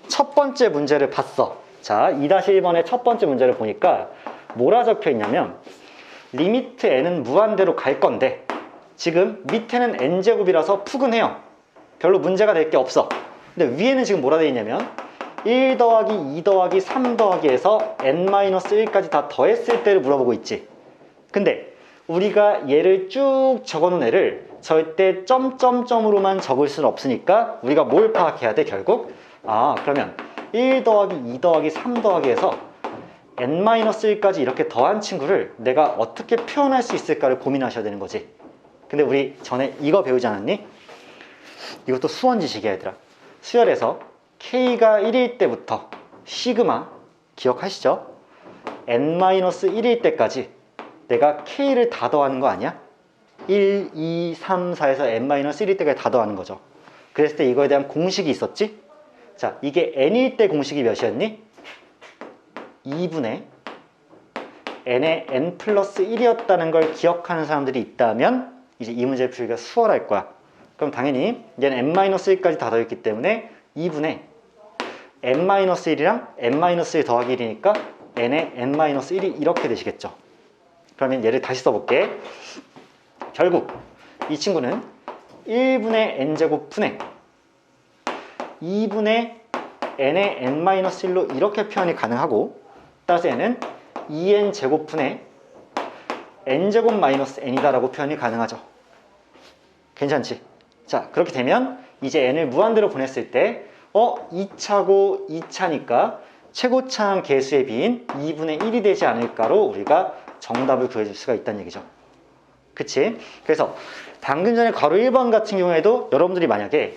첫 번째 문제를 봤어. 자, 2-1번의 첫 번째 문제를 보니까 뭐라 적혀 있냐면 리미트 n은 무한대로 갈 건데 지금 밑에는 n제곱이라서 푸근해요. 별로 문제가 될 게 없어. 근데 위에는 지금 뭐라 되어 있냐면 1 더하기 2 더하기 3 더하기 해서 n-1까지 다 더했을 때를 물어보고 있지. 근데 우리가 얘를 쭉 적어놓은 애를 절대 점점점으로만 적을 수는 없으니까 우리가 뭘 파악해야 돼 결국? 아, 그러면 1 더하기 2 더하기 3 더하기 해서 n-1까지 이렇게 더한 친구를 내가 어떻게 표현할 수 있을까를 고민하셔야 되는 거지. 근데 우리 전에 이거 배우지 않았니? 이것도 수원 지식이야 얘들아. 수열에서 K가 1일 때부터 시그마 기억하시죠? n-1일 때까지 내가 K를 다 더하는 거 아니야? 1, 2, 3, 4에서 n-1일 때까지 다 더하는 거죠. 그랬을 때 이거에 대한 공식이 있었지? 자, 이게 n일 때 공식이 몇이었니? 2분의 n의 n 플러스 1이었다는 걸 기억하는 사람들이 있다면 이제 이 문제 풀기가 수월할 거야. 그럼 당연히 얘는 n-1까지 다 더했기 때문에 2분의 n-1이랑 n-1 더하기 1이니까 n의 n-1이 이렇게 되시겠죠. 그러면 얘를 다시 써볼게. 결국 이 친구는 1분의 n제곱 분의 2분의 n의 n-1로 이렇게 표현이 가능하고, 따라서 얘는 2n 제곱분의 n제곱 마이너스 n이다 라고 표현이 가능하죠. 괜찮지? 자, 그렇게 되면 이제 n을 무한대로 보냈을 때 2차고 2차니까 최고차항 계수의 비인 2분의 1이 되지 않을까로 우리가 정답을 구해줄 수가 있다는 얘기죠. 그치? 그래서 방금 전에 괄호 1번 같은 경우에도 여러분들이 만약에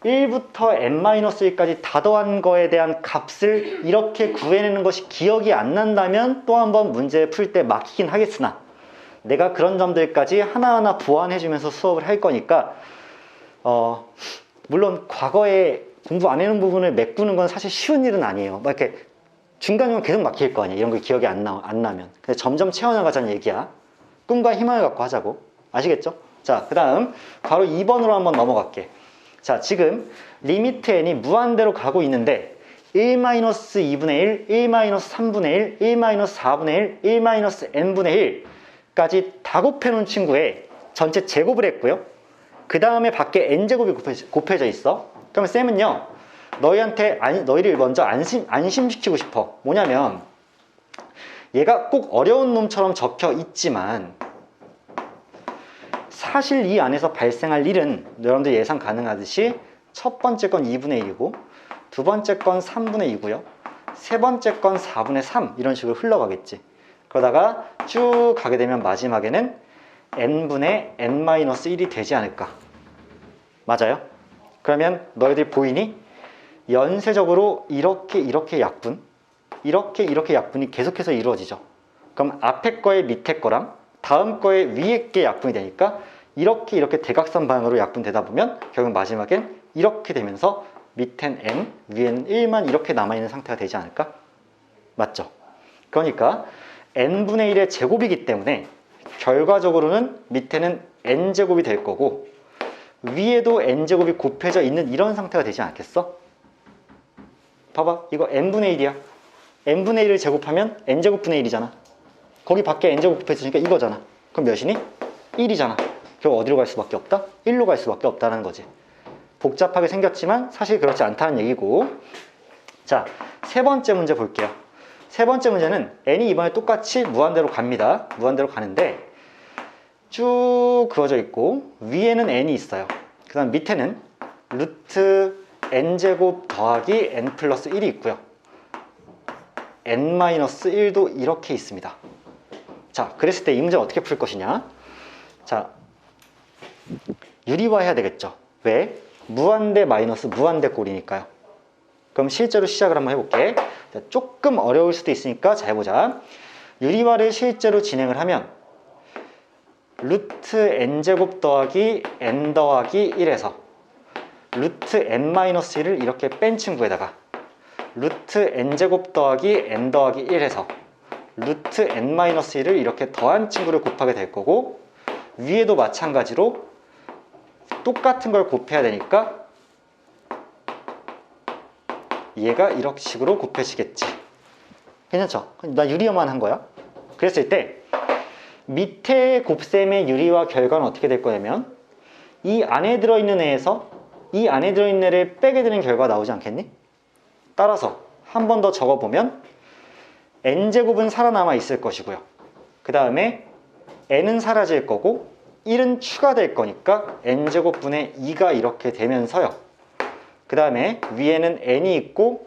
1부터 n-1까지 다 더한 거에 대한 값을 이렇게 구해내는 것이 기억이 안 난다면 또 한 번 문제 풀 때 막히긴 하겠으나, 내가 그런 점들까지 하나하나 보완해주면서 수업을 할 거니까 물론 과거에 공부 안 해놓은 부분을 메꾸는 건 사실 쉬운 일은 아니에요. 막 이렇게 중간중간 계속 막힐 거 아니에요. 이런 거 기억이 안 나면. 근데 점점 채워나가자는 얘기야. 꿈과 희망을 갖고 하자고. 아시겠죠? 자, 그 다음 괄호 2번으로 한번 넘어갈게. 자, 지금 리미트 n이 무한대로 가고 있는데 1-2분의 1, 1-3분의 1, 1-4분의 1, 1-n분의 1까지 다 곱해놓은 친구에 전체 제곱을 했고요. 그 다음에 밖에 n제곱이 곱해져 있어. 그러면 쌤은요, 너희를 먼저 안심시키고 싶어. 뭐냐면 얘가 꼭 어려운 놈처럼 적혀 있지만 사실 이 안에서 발생할 일은 여러분들 예상 가능하듯이 첫 번째 건 2분의 1이고 두 번째 건 3분의 2고요. 세 번째 건 4분의 3 이런 식으로 흘러가겠지. 그러다가 쭉 가게 되면 마지막에는 n분의 n-1이 되지 않을까. 맞아요? 그러면 너희들 보이니? 연쇄적으로 이렇게 약분, 이렇게 약분이 계속해서 이루어지죠. 그럼 앞에 거에 밑에 거랑 다음 거에 위에 게 약분이 되니까 이렇게 대각선 방향으로 약분되다 보면 결국 마지막엔 이렇게 되면서 밑엔 n, 위에는 1만 이렇게 남아있는 상태가 되지 않을까? 맞죠? 그러니까 n분의 1의 제곱이기 때문에 결과적으로는 밑에는 n제곱이 될 거고 위에도 n제곱이 곱해져 있는 이런 상태가 되지 않겠어? 봐봐, 이거 n분의 1이야. n분의 1을 제곱하면 n제곱분의 1이잖아. 거기 밖에 n제곱 곱해지니까 이거잖아. 그럼 몇이니? 1이잖아. 결국 어디로 갈 수밖에 없다? 1로 갈 수밖에 없다는 거지. 복잡하게 생겼지만 사실 그렇지 않다는 얘기고. 자, 세 번째 문제 볼게요. 세 번째 문제는 n이 이번에 똑같이 무한대로 갑니다. 무한대로 가는데 쭉 그어져 있고 위에는 n이 있어요. 그 다음 밑에는 루트 n제곱 더하기 n 플러스 1이 있고요. n-1도 이렇게 있습니다. 자, 그랬을 때 이 문제는 어떻게 풀 것이냐? 자, 유리화해야 되겠죠. 왜? 무한대 마이너스 무한대 꼴이니까요. 그럼 실제로 시작을 한번 해볼게. 자, 조금 어려울 수도 있으니까 잘 해보자. 유리화를 실제로 진행을 하면 루트 n제곱 더하기 n 더하기 1에서 루트 n-1을 이렇게 뺀 친구에다가 루트 n제곱 더하기 n 더하기 1에서 루트 n-1을 이렇게 더한 친구를 곱하게 될 거고 위에도 마찬가지로 똑같은 걸 곱해야 되니까 얘가 이런 식으로 곱해지겠지. 괜찮죠? 나 유리화만 한 거야. 그랬을 때 밑에 곱셈의 유리화 결과는 어떻게 될 거냐면 이 안에 들어있는 애에서 이 안에 들어있는 애를 빼게 되는 결과가 나오지 않겠니? 따라서 한 번 더 적어보면 n제곱은 살아남아 있을 것이고요. 그 다음에 n은 사라질 거고 1은 추가될 거니까 n제곱분의 2가 이렇게 되면서요. 그 다음에 위에는 n이 있고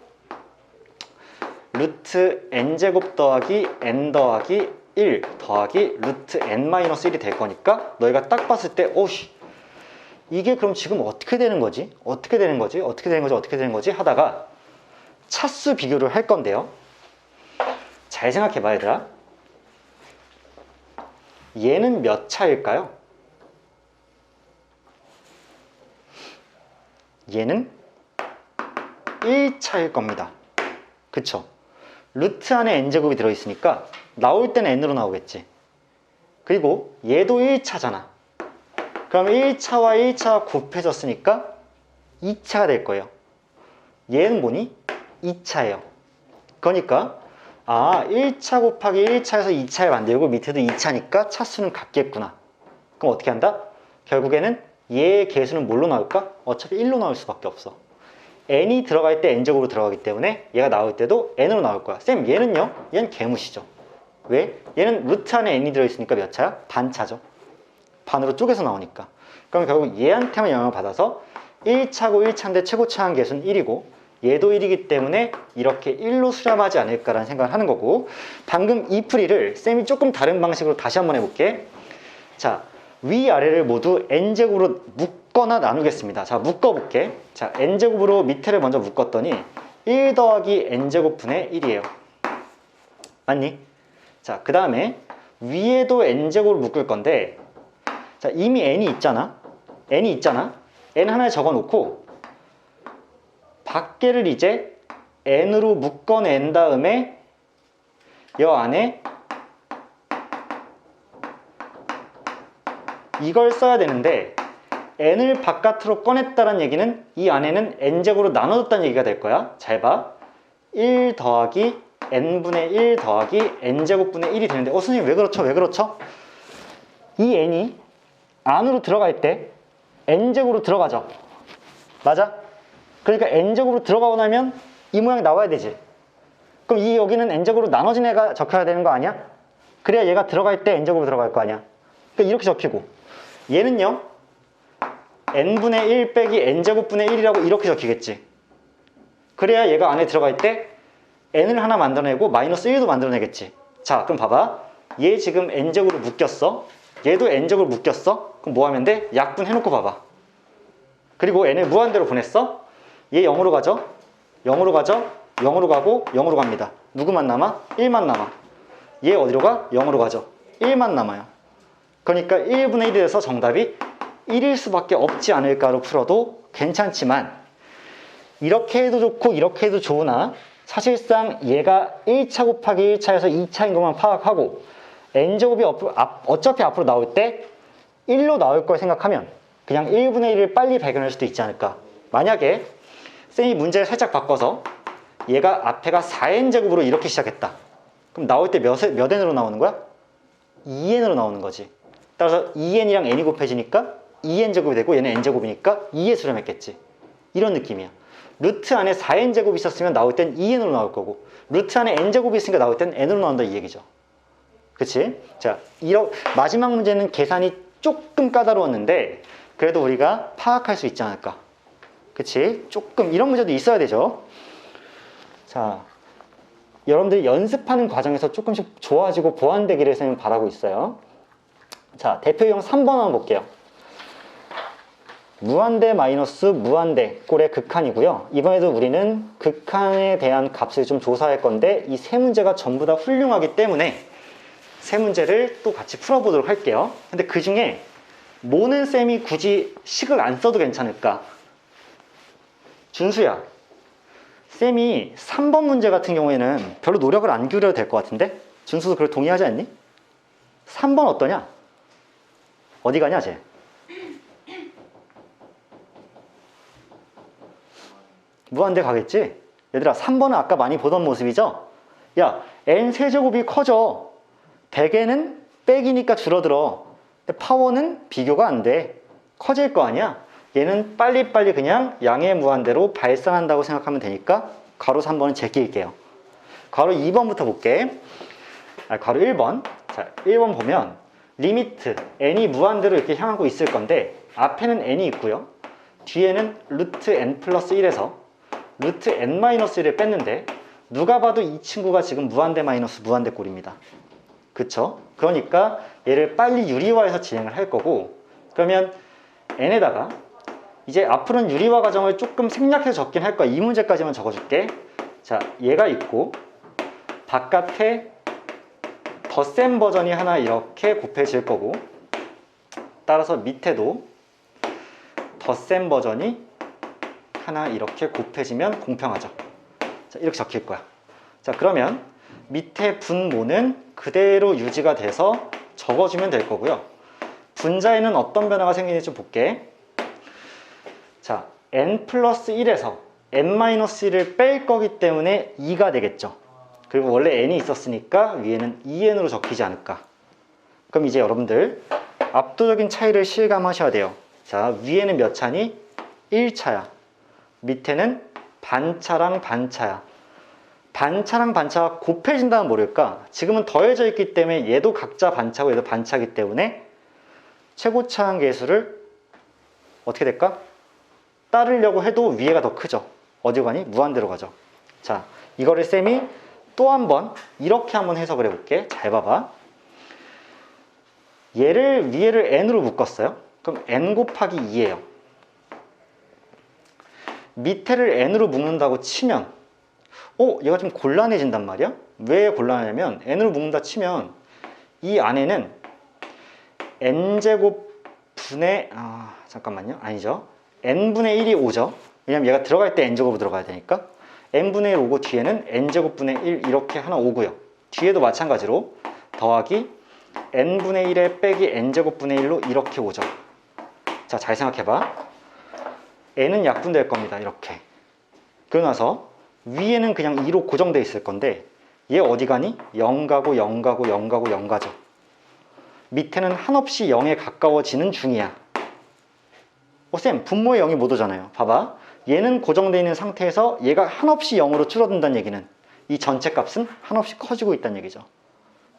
루트 n제곱 더하기 n 더하기 1 더하기 루트 n-1이 될 거니까 너희가 딱 봤을 때 오씨 이게 그럼 지금 어떻게 되는 거지? 어떻게 되는 거지? 어떻게 되는 거지? 어떻게 되는 거지? 하다가 차수 비교를 할 건데요. 잘 생각해 봐 얘들아. 얘는 몇 차일까요? 얘는 1차일 겁니다. 그쵸? 루트 안에 n제곱이 들어있으니까 나올 때는 n으로 나오겠지. 그리고 얘도 1차잖아. 그럼 1차와 1차가 곱해졌으니까 2차가 될 거예요. 얘는 뭐니? 2차예요. 그러니까 1차 곱하기 1차에서 2차를 만들고 밑에도 2차니까 차수는 같겠구나. 그럼 어떻게 한다? 결국에는 얘의 개수는 뭘로 나올까? 어차피 1로 나올 수밖에 없어. n이 들어갈 때 n제곱으로 들어가기 때문에 얘가 나올 때도 n으로 나올 거야. 쌤 얘는요? 얘는 개무시죠. 왜? 얘는 루트 안에 n이 들어있으니까 몇 차야? 반차죠. 반으로 쪼개서 나오니까. 그럼 결국 얘한테만 영향을 받아서 1차고 1차인데 최고차한 개수는 1이고 얘도 1이기 때문에 이렇게 1로 수렴하지 않을까라는 생각을 하는 거고, 방금 이 풀이를 쌤이 조금 다른 방식으로 다시 한번 해볼게. 자, 위아래를 모두 n제곱으로 묶거나 나누겠습니다. 자, 묶어볼게. 자, n제곱으로 밑에를 먼저 묶었더니 1 더하기 n제곱분의 1이에요. 맞니? 자, 그 다음에 위에도 n제곱을 묶을 건데, 자, 이미 n이 있잖아. n 하나에 적어놓고 밖에를 이제 n으로 묶어낸 다음에 이 안에 이걸 써야 되는데, n을 바깥으로 꺼냈다는 얘기는 이 안에는 n제곱으로 나눠줬다는 얘기가 될 거야. 잘 봐. 1 더하기 n분의 1 더하기 n제곱분의 1이 되는데, 선생님 왜 그렇죠? 왜 그렇죠? 이 n이 안으로 들어갈 때 n제곱으로 들어가죠. 맞아? 그러니까 n제곱으로 들어가고 나면 이 모양이 나와야 되지. 그럼 이 여기는 n제곱으로 나눠진 애가 적혀야 되는 거 아니야? 그래야 얘가 들어갈 때 n제곱으로 들어갈 거 아니야. 그러니까 이렇게 적히고, 얘는요 n분의 1 빼기 n제곱분의 1이라고 이렇게 적히겠지. 그래야 얘가 안에 들어갈 때 n을 하나 만들어내고 마이너스 1도 만들어내겠지. 자, 그럼 봐봐. 얘 지금 n제곱으로 묶였어. 얘도 n제곱으로 묶였어. 그럼 뭐 하면 돼? 약분해놓고 봐봐. 그리고 n을 무한대로 보냈어. 얘 0으로 가죠. 0으로 가죠. 0으로 가고 0으로 갑니다. 누구만 남아? 1만 남아. 얘 어디로 가? 0으로 가죠. 1만 남아요. 그러니까 1분의 1이 돼서 정답이 1일 수밖에 없지 않을까로 풀어도 괜찮지만, 이렇게 해도 좋고 이렇게 해도 좋으나 사실상 얘가 1차 곱하기 1차에서 2차인 것만 파악하고 n제곱이 어차피 앞으로 나올 때 1로 나올 걸 생각하면 그냥 1분의 1을 빨리 발견할 수도 있지 않을까. 만약에 쌤이 문제를 살짝 바꿔서 얘가 앞에가 4n제곱으로 이렇게 시작했다. 그럼 나올 때 몇 n으로 나오는 거야? 2n으로 나오는 거지. 따라서 2n이랑 n이 곱해지니까 2n제곱이 되고 얘는 n제곱이니까 2에 수렴했겠지. 이런 느낌이야. 루트 안에 4n제곱이 있었으면 나올 땐 2n으로 나올 거고, 루트 안에 n제곱이 있으니까 나올 땐 n으로 나온다 이 얘기죠. 그치? 자, 마지막 문제는 계산이 조금 까다로웠는데 그래도 우리가 파악할 수 있지 않을까. 그치? 조금 이런 문제도 있어야 되죠. 자, 여러분들이 연습하는 과정에서 조금씩 좋아지고 보완되기를 쌤은 바라고 있어요. 자, 대표 유형 3번 한번 볼게요. 무한대 마이너스 무한대 꼴의 극한이고요. 이번에도 우리는 극한에 대한 값을 좀 조사할 건데 이 세 문제가 전부 다 훌륭하기 때문에 세 문제를 또 같이 풀어보도록 할게요. 근데 그 중에 뭐는 쌤이 굳이 식을 안 써도 괜찮을까? 준수야, 쌤이 3번 문제 같은 경우에는 별로 노력을 안 기울여도 될 것 같은데? 준수도 그걸 동의하지 않니? 3번 어떠냐? 어디 가냐 쟤? 무한대 가겠지? 얘들아, 3번은 아까 많이 보던 모습이죠? 야, n 세제곱이 커져. 대개는 빼기니까 줄어들어. 근데 파워는 비교가 안 돼. 커질 거 아니야? 얘는 빨리빨리 그냥 양의 무한대로 발산한다고 생각하면 되니까 괄호 3번은 제낄게요. 괄호 2번부터 볼게. 괄호 1번. 자, 1번 보면 리미트 n이 무한대로 이렇게 향하고 있을 건데 앞에는 n이 있고요. 뒤에는 루트 n 플러스 1에서 루트 n 마이너스 1을 뺐는데 누가 봐도 이 친구가 지금 무한대 마이너스 무한대 꼴입니다. 그쵸? 그러니까 얘를 빨리 유리화해서 진행을 할 거고, 그러면 n에다가 이제 앞으로는 유리화 과정을 조금 생략해서 적긴 할 거야. 이 문제까지만 적어줄게. 자, 얘가 있고 바깥에 더 센 버전이 하나 이렇게 곱해질 거고, 따라서 밑에도 더 센 버전이 하나 이렇게 곱해지면 공평하죠. 자, 이렇게 적힐 거야. 자, 그러면 밑에 분모는 그대로 유지가 돼서 적어주면 될 거고요. 분자에는 어떤 변화가 생기는지 좀 볼게. 자, n 플러스 1에서 n-1을 뺄 거기 때문에 2가 되겠죠. 그리고 원래 n이 있었으니까 위에는 2n으로 적히지 않을까. 그럼 이제 여러분들 압도적인 차이를 실감하셔야 돼요. 자, 위에는 몇 차니? 1차야. 밑에는 반차랑 반차야. 반차랑 반차가 곱해진다면 모를까? 지금은 더해져 있기 때문에 얘도 각자 반차고 얘도 반차이기 때문에 최고차항 계수를 어떻게 될까? 따르려고 해도 위에가 더 크죠. 어디로 가니? 무한대로 가죠. 자, 이거를 쌤이 또 한 번 이렇게 한번 해석을 해볼게. 잘 봐봐. 얘를 위에를 n으로 묶었어요. 그럼 n 곱하기 2예요. 밑에를 n으로 묶는다고 치면 얘가 좀 곤란해진단 말이야. 왜 곤란하냐면 n으로 묶는다 치면 이 안에는 n제곱 분의 잠깐만요. 아니죠. n분의 1이 오죠. 왜냐면 얘가 들어갈 때 n제곱으로 들어가야 되니까. n분의 1 오고 뒤에는 n제곱 분의 1 이렇게 하나 오고요. 뒤에도 마찬가지로 더하기 n분의 1에 빼기 n제곱 분의 1로 이렇게 오죠. 자, 잘 생각해봐. n은 약분될 겁니다. 이렇게. 그러고 나서 위에는 그냥 2로 고정되어 있을 건데 얘 어디 가니? 0 가고 0 가고 0 가고 0 가죠. 밑에는 한없이 0에 가까워지는 중이야. 쌤, 분모의 0이 못 오잖아요. 봐봐. 얘는 고정되어 있는 상태에서 얘가 한없이 0으로 줄어든다는 얘기는 이 전체 값은 한없이 커지고 있다는 얘기죠.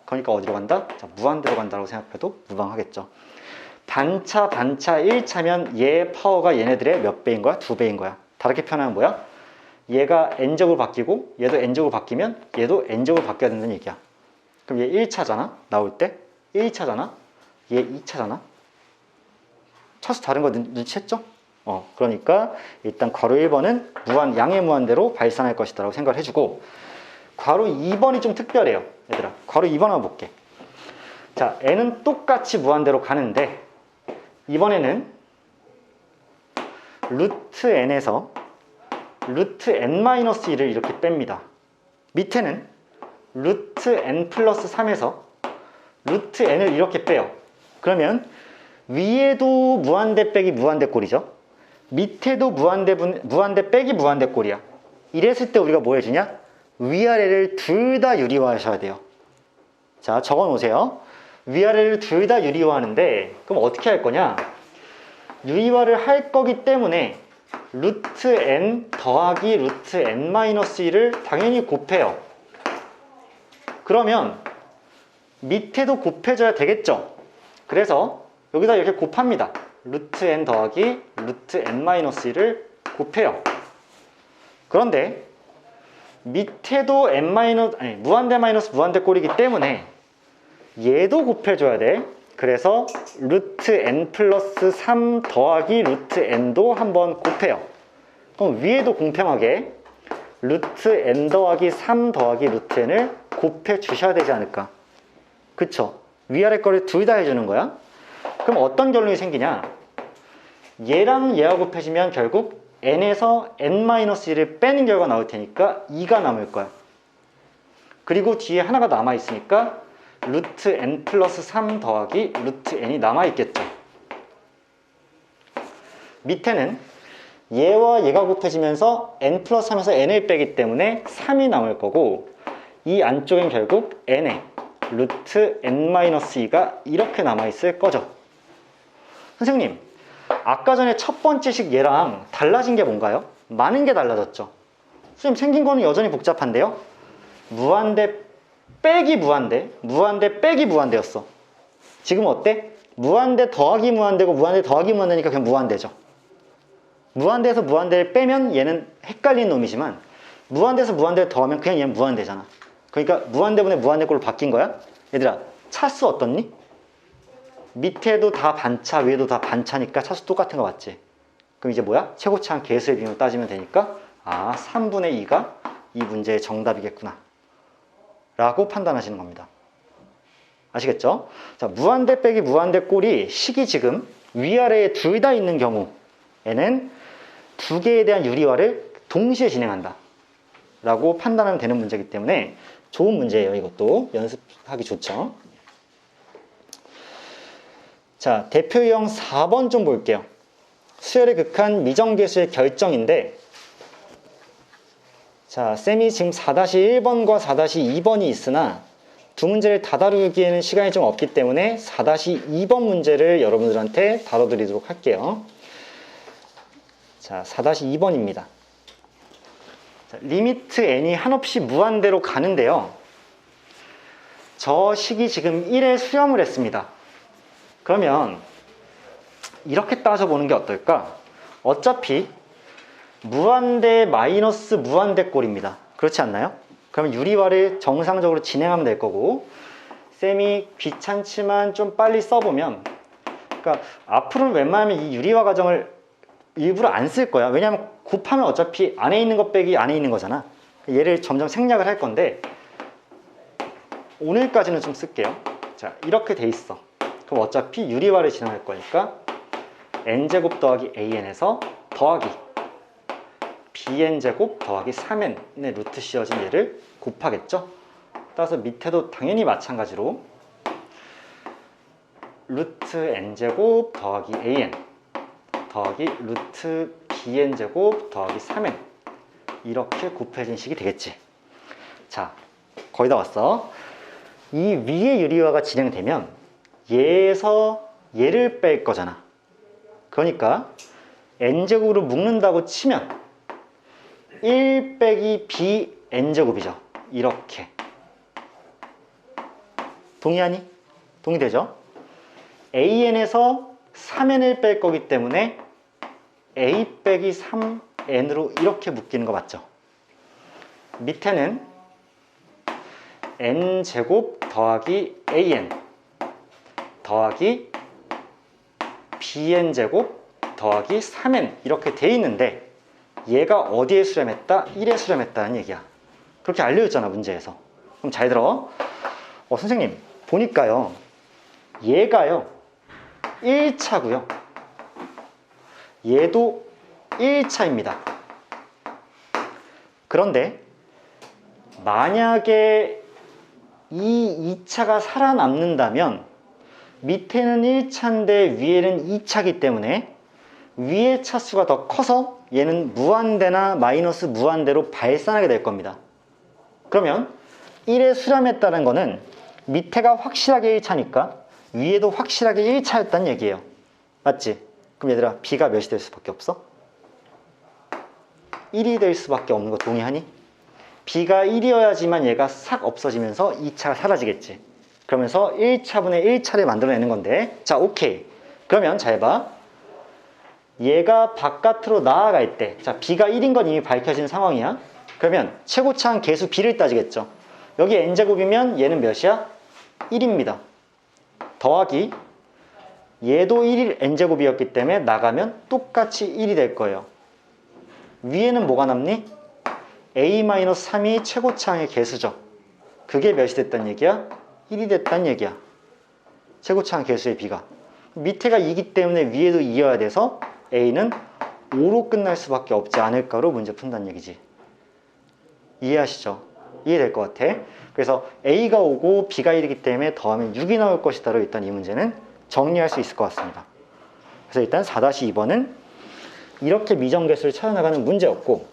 그러니까 어디로 간다? 자, 무한대로 간다고 생각해도 무방하겠죠. 반차, 반차, 1차면 얘 파워가 얘네들의 몇 배인 거야? 2배인 거야. 다르게 표현하면 뭐야? 얘가 n제곱으로 바뀌고 얘도 n제곱으로 바뀌면 얘도 n제곱으로 바뀌어야 된다는 얘기야. 그럼 얘 1차잖아? 나올 때 1차잖아? 얘 2차잖아? 차수 다른 거 눈치챘죠? 그러니까 일단 괄호 1번은 양의 무한대로 발산할 것이다 라고 생각을 해주고, 괄호 2번이 좀 특별해요. 얘들아, 괄호 2번 한번 볼게. 자, n은 똑같이 무한대로 가는데 이번에는 루트 n에서 루트 n-1을 이렇게 뺍니다. 밑에는 루트 n 플러스 3에서 루트 n을 이렇게 빼요. 그러면 위에도 무한대 빼기 무한대 꼴이죠. 밑에도 무한대 빼기 무한대 꼴이야. 이랬을 때 우리가 뭐 해주냐? 위아래를 둘 다 유리화하셔야 돼요. 자, 적어 놓으세요. 위아래를 둘 다 유리화하는데 그럼 어떻게 할 거냐? 유리화를 할 거기 때문에 루트 n 더하기 루트 n-1을 당연히 곱해요. 그러면 밑에도 곱해줘야 되겠죠? 그래서 여기다 이렇게 곱합니다. 루트 n 더하기 루트 n-1을 곱해요. 그런데 밑에도 무한대 마이너스 무한대 꼴이기 때문에 얘도 곱해줘야 돼. 그래서 루트 n 플러스 3 더하기 루트 n도 한번 곱해요. 그럼 위에도 공평하게 루트 n 더하기 3 더하기 루트 n을 곱해 주셔야 되지 않을까? 그쵸? 위아래 거를 둘 다 해주는 거야. 그럼 어떤 결론이 생기냐? 얘랑 얘가 곱해지면 결국 n에서 n-1을 빼는 결과가 나올 테니까 2가 남을 거야. 그리고 뒤에 하나가 남아있으니까 루트 n 플러스 3 더하기 루트 n이 남아있겠죠. 밑에는 얘와 얘가 곱해지면서 n 플러스 3에서 n을 빼기 때문에 3이 남을 거고, 이 안쪽엔 결국 n에 루트 n-2가 이렇게 남아있을 거죠. 선생님, 아까 전에 첫 번째 식 얘랑 달라진 게 뭔가요? 많은 게 달라졌죠. 선생님, 생긴 거는 여전히 복잡한데요. 무한대 빼기 무한대, 무한대 빼기 무한대였어. 지금 어때? 무한대 더하기 무한대고 무한대 더하기 무한대니까 그냥 무한대죠. 무한대에서 무한대를 빼면 얘는 헷갈리는 놈이지만 무한대에서 무한대를 더하면 그냥 얘는 무한대잖아. 그러니까 무한대분의 무한대꼴로 바뀐 거야. 얘들아, 차수 어떻니? 밑에도 다 반차, 위에도 다 반차니까 차수 똑같은 거 맞지? 그럼 이제 뭐야? 최고차항 개수의 비율로 따지면 되니까 3분의 2가 이 문제의 정답이겠구나 라고 판단하시는 겁니다. 아시겠죠? 자, 무한대 빼기 무한대 꼴이 식이 지금 위아래에 둘 다 있는 경우에는 두 개에 대한 유리화를 동시에 진행한다 라고 판단하면 되는 문제이기 때문에 좋은 문제예요. 이것도 연습하기 좋죠. 자, 대표 유형 4번 좀 볼게요. 수열의 극한 미정계수의 결정인데, 자, 쌤이 지금 4-1번과 4-2번이 있으나 두 문제를 다 다루기에는 시간이 좀 없기 때문에 4-2번 문제를 여러분들한테 다뤄드리도록 할게요. 자, 4-2번입니다. 자, 리미트 n이 한없이 무한대로 가는데요. 저 식이 지금 1에 수렴을 했습니다. 그러면 이렇게 따져보는 게 어떨까? 어차피 무한대 마이너스 무한대 꼴입니다. 그렇지 않나요? 그러면 유리화를 정상적으로 진행하면 될 거고, 쌤이 귀찮지만 좀 빨리 써보면, 그러니까 앞으로는 웬만하면 이 유리화 과정을 일부러 안 쓸 거야. 왜냐하면 곱하면 어차피 안에 있는 것 빼기 안에 있는 거잖아. 얘를 점점 생략을 할 건데 오늘까지는 좀 쓸게요. 자, 이렇게 돼 있어. 그럼 어차피 유리화를 진행할 거니까 n제곱 더하기 an에서 더하기 bn제곱 더하기 3n의 루트 씌워진 얘를 곱하겠죠. 따라서 밑에도 당연히 마찬가지로 루트 n제곱 더하기 an 더하기 루트 bn제곱 더하기 3n 이렇게 곱해진 식이 되겠지. 자, 거의 다 왔어. 이 위의 유리화가 진행되면 얘에서 얘를 뺄 거잖아. 그러니까 n제곱으로 묶는다고 치면 1 빼기 bn제곱이죠. 이렇게. 동의하니? 동의되죠? an에서 3n을 뺄 거기 때문에 a 빼기 3n으로 이렇게 묶이는 거 맞죠? 밑에는 n제곱 더하기 an 더하기 bn제곱 더하기 3n 이렇게 돼 있는데 얘가 어디에 수렴했다? 1에 수렴했다는 얘기야. 그렇게 알려줬잖아, 문제에서. 그럼 잘 들어. 선생님, 보니까요, 얘가요 1차고요 얘도 1차입니다. 그런데 만약에 이 2차가 살아남는다면 밑에는 1차인데 위에는 2차이기 때문에 위의 차수가 더 커서 얘는 무한대나 마이너스 무한대로 발산하게 될 겁니다. 그러면 1에 수렴했다는 거는 밑에가 확실하게 1차니까 위에도 확실하게 1차였다는 얘기예요. 맞지? 그럼 얘들아, b가 몇이 될 수밖에 없어? 1이 될 수밖에 없는 거 동의하니? b가 1이어야지만 얘가 싹 없어지면서 2차가 사라지겠지. 그러면서 1차분의 1차를 만들어내는 건데, 자, 오케이. 그러면 잘 봐. 얘가 바깥으로 나아갈 때, 자, b가 1인 건 이미 밝혀진 상황이야. 그러면 최고차항 계수 b를 따지겠죠. 여기 n제곱이면 얘는 몇이야? 1입니다. 더하기 얘도 1일 n제곱이었기 때문에 나가면 똑같이 1이 될 거예요. 위에는 뭐가 남니? a-3이 최고차항의 개수죠. 그게 몇이 됐단 얘기야? 1이 됐단 얘기야. 최고차항 개수의 b가. 밑에가 2기 때문에 위에도 2여야 돼서 a는 5로 끝날 수밖에 없지 않을까로 문제 푼다는 얘기지. 이해하시죠? 이해될 것 같아. 그래서 a가 5고 b가 1이기 때문에 더하면 6이 나올 것이다로 일단 이 문제는 정리할 수 있을 것 같습니다. 그래서 일단 4-2번은 이렇게 미정계수를 찾아나가는 문제였고,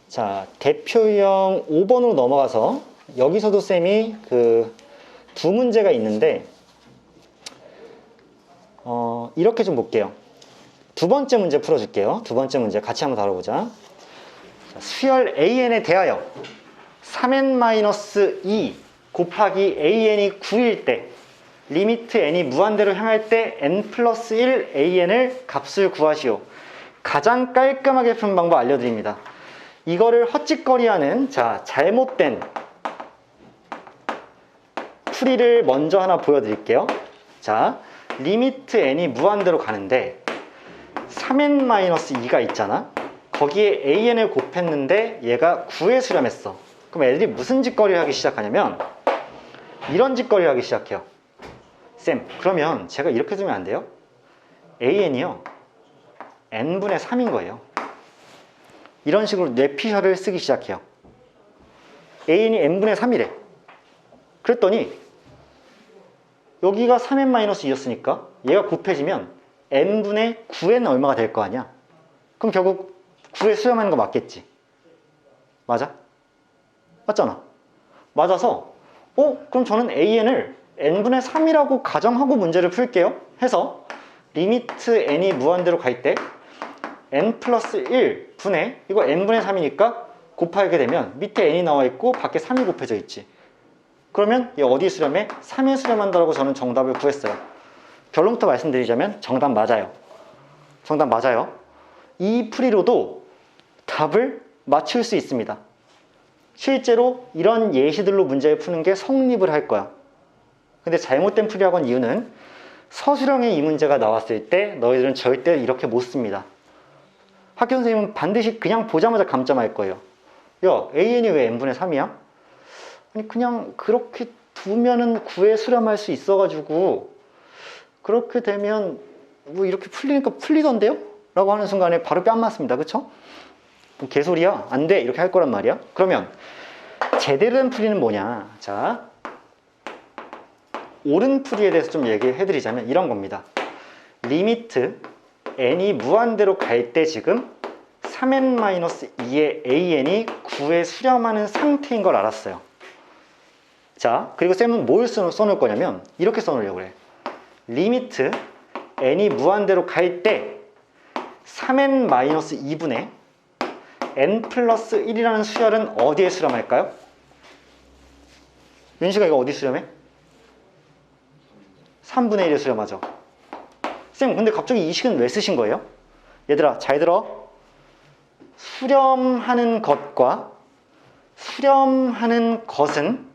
자, 대표형 5번으로 넘어가서 여기서도 쌤이 두 문제가 있는데 이렇게 좀 볼게요. 두 번째 문제 풀어줄게요. 두 번째 문제 같이 한번 다뤄보자. 자, 수열 an에 대하여 3n-2 곱하기 an이 9일 때 리미트 n이 무한대로 향할 때 n 플러스 1 an을 값을 구하시오. 가장 깔끔하게 푸는 방법 알려드립니다. 이거를 헛짓거리하는 잘못된 풀이를 먼저 하나 보여드릴게요. 자, 리미트 n이 무한대로 가는데 3n-2가 있잖아. 거기에 an을 곱했는데 얘가 9에 수렴했어. 그럼 애들이 무슨 짓거리를 하기 시작하냐면 이런 짓거리를 하기 시작해요. 쌤, 그러면 제가 이렇게 두면 안 돼요? an이요 n분의 3인 거예요. 이런 식으로 뇌피셜을 쓰기 시작해요. an이 n분의 3이래. 그랬더니 여기가 3n-2였으니까 얘가 곱해지면 n분의 9n 얼마가 될 거 아니야? 그럼 결국 9에 수렴하는 거 맞겠지? 맞아? 맞잖아. 맞아서 그럼 저는 an을 n분의 3이라고 가정하고 문제를 풀게요 해서 리미트 n이 무한대로 갈 때 n 플러스 1 분의 이거 n분의 3이니까 곱하게 되면 밑에 n이 나와 있고 밖에 3이 곱해져 있지. 그러면 얘 어디 수렴해? 3에 수렴한다고 저는 정답을 구했어요. 결론부터 말씀드리자면 정답 맞아요. 정답 맞아요. 이 풀이로도 답을 맞출 수 있습니다. 실제로 이런 예시들로 문제를 푸는 게 성립을 할 거야. 근데 잘못된 풀이라고 한 이유는 서술형의 이 문제가 나왔을 때 너희들은 절대 이렇게 못 씁니다. 학교 선생님은 반드시 그냥 보자마자 감점할 거예요. 야, an이 왜 n분의 3이야? 아니 그냥 그렇게 두면은 9에 수렴할 수 있어가지고 그렇게 되면 뭐 이렇게 풀리니까 풀리던데요? 라고 하는 순간에 바로 뺨 맞습니다. 그쵸? 개소리야? 안 돼! 이렇게 할 거란 말이야. 그러면 제대로 된 풀이는 뭐냐? 자, 옳은 풀이에 대해서 좀 얘기해 드리자면 이런 겁니다. 리미트 n이 무한대로 갈 때 지금 3n-2의 an이 9에 수렴하는 상태인 걸 알았어요. 자, 그리고 쌤은 뭘 써놓을 거냐면 이렇게 써놓으려고 그래. 리미트 n이 무한대로 갈 때 3n-2분의 n 플러스 1이라는 수열은 어디에 수렴할까요? 윤식아 이거 어디 수렴해? 3분의 1에 수렴하죠. 쌤 근데 갑자기 이 식은 왜 쓰신 거예요? 얘들아 잘 들어. 수렴하는 것과 수렴하는 것은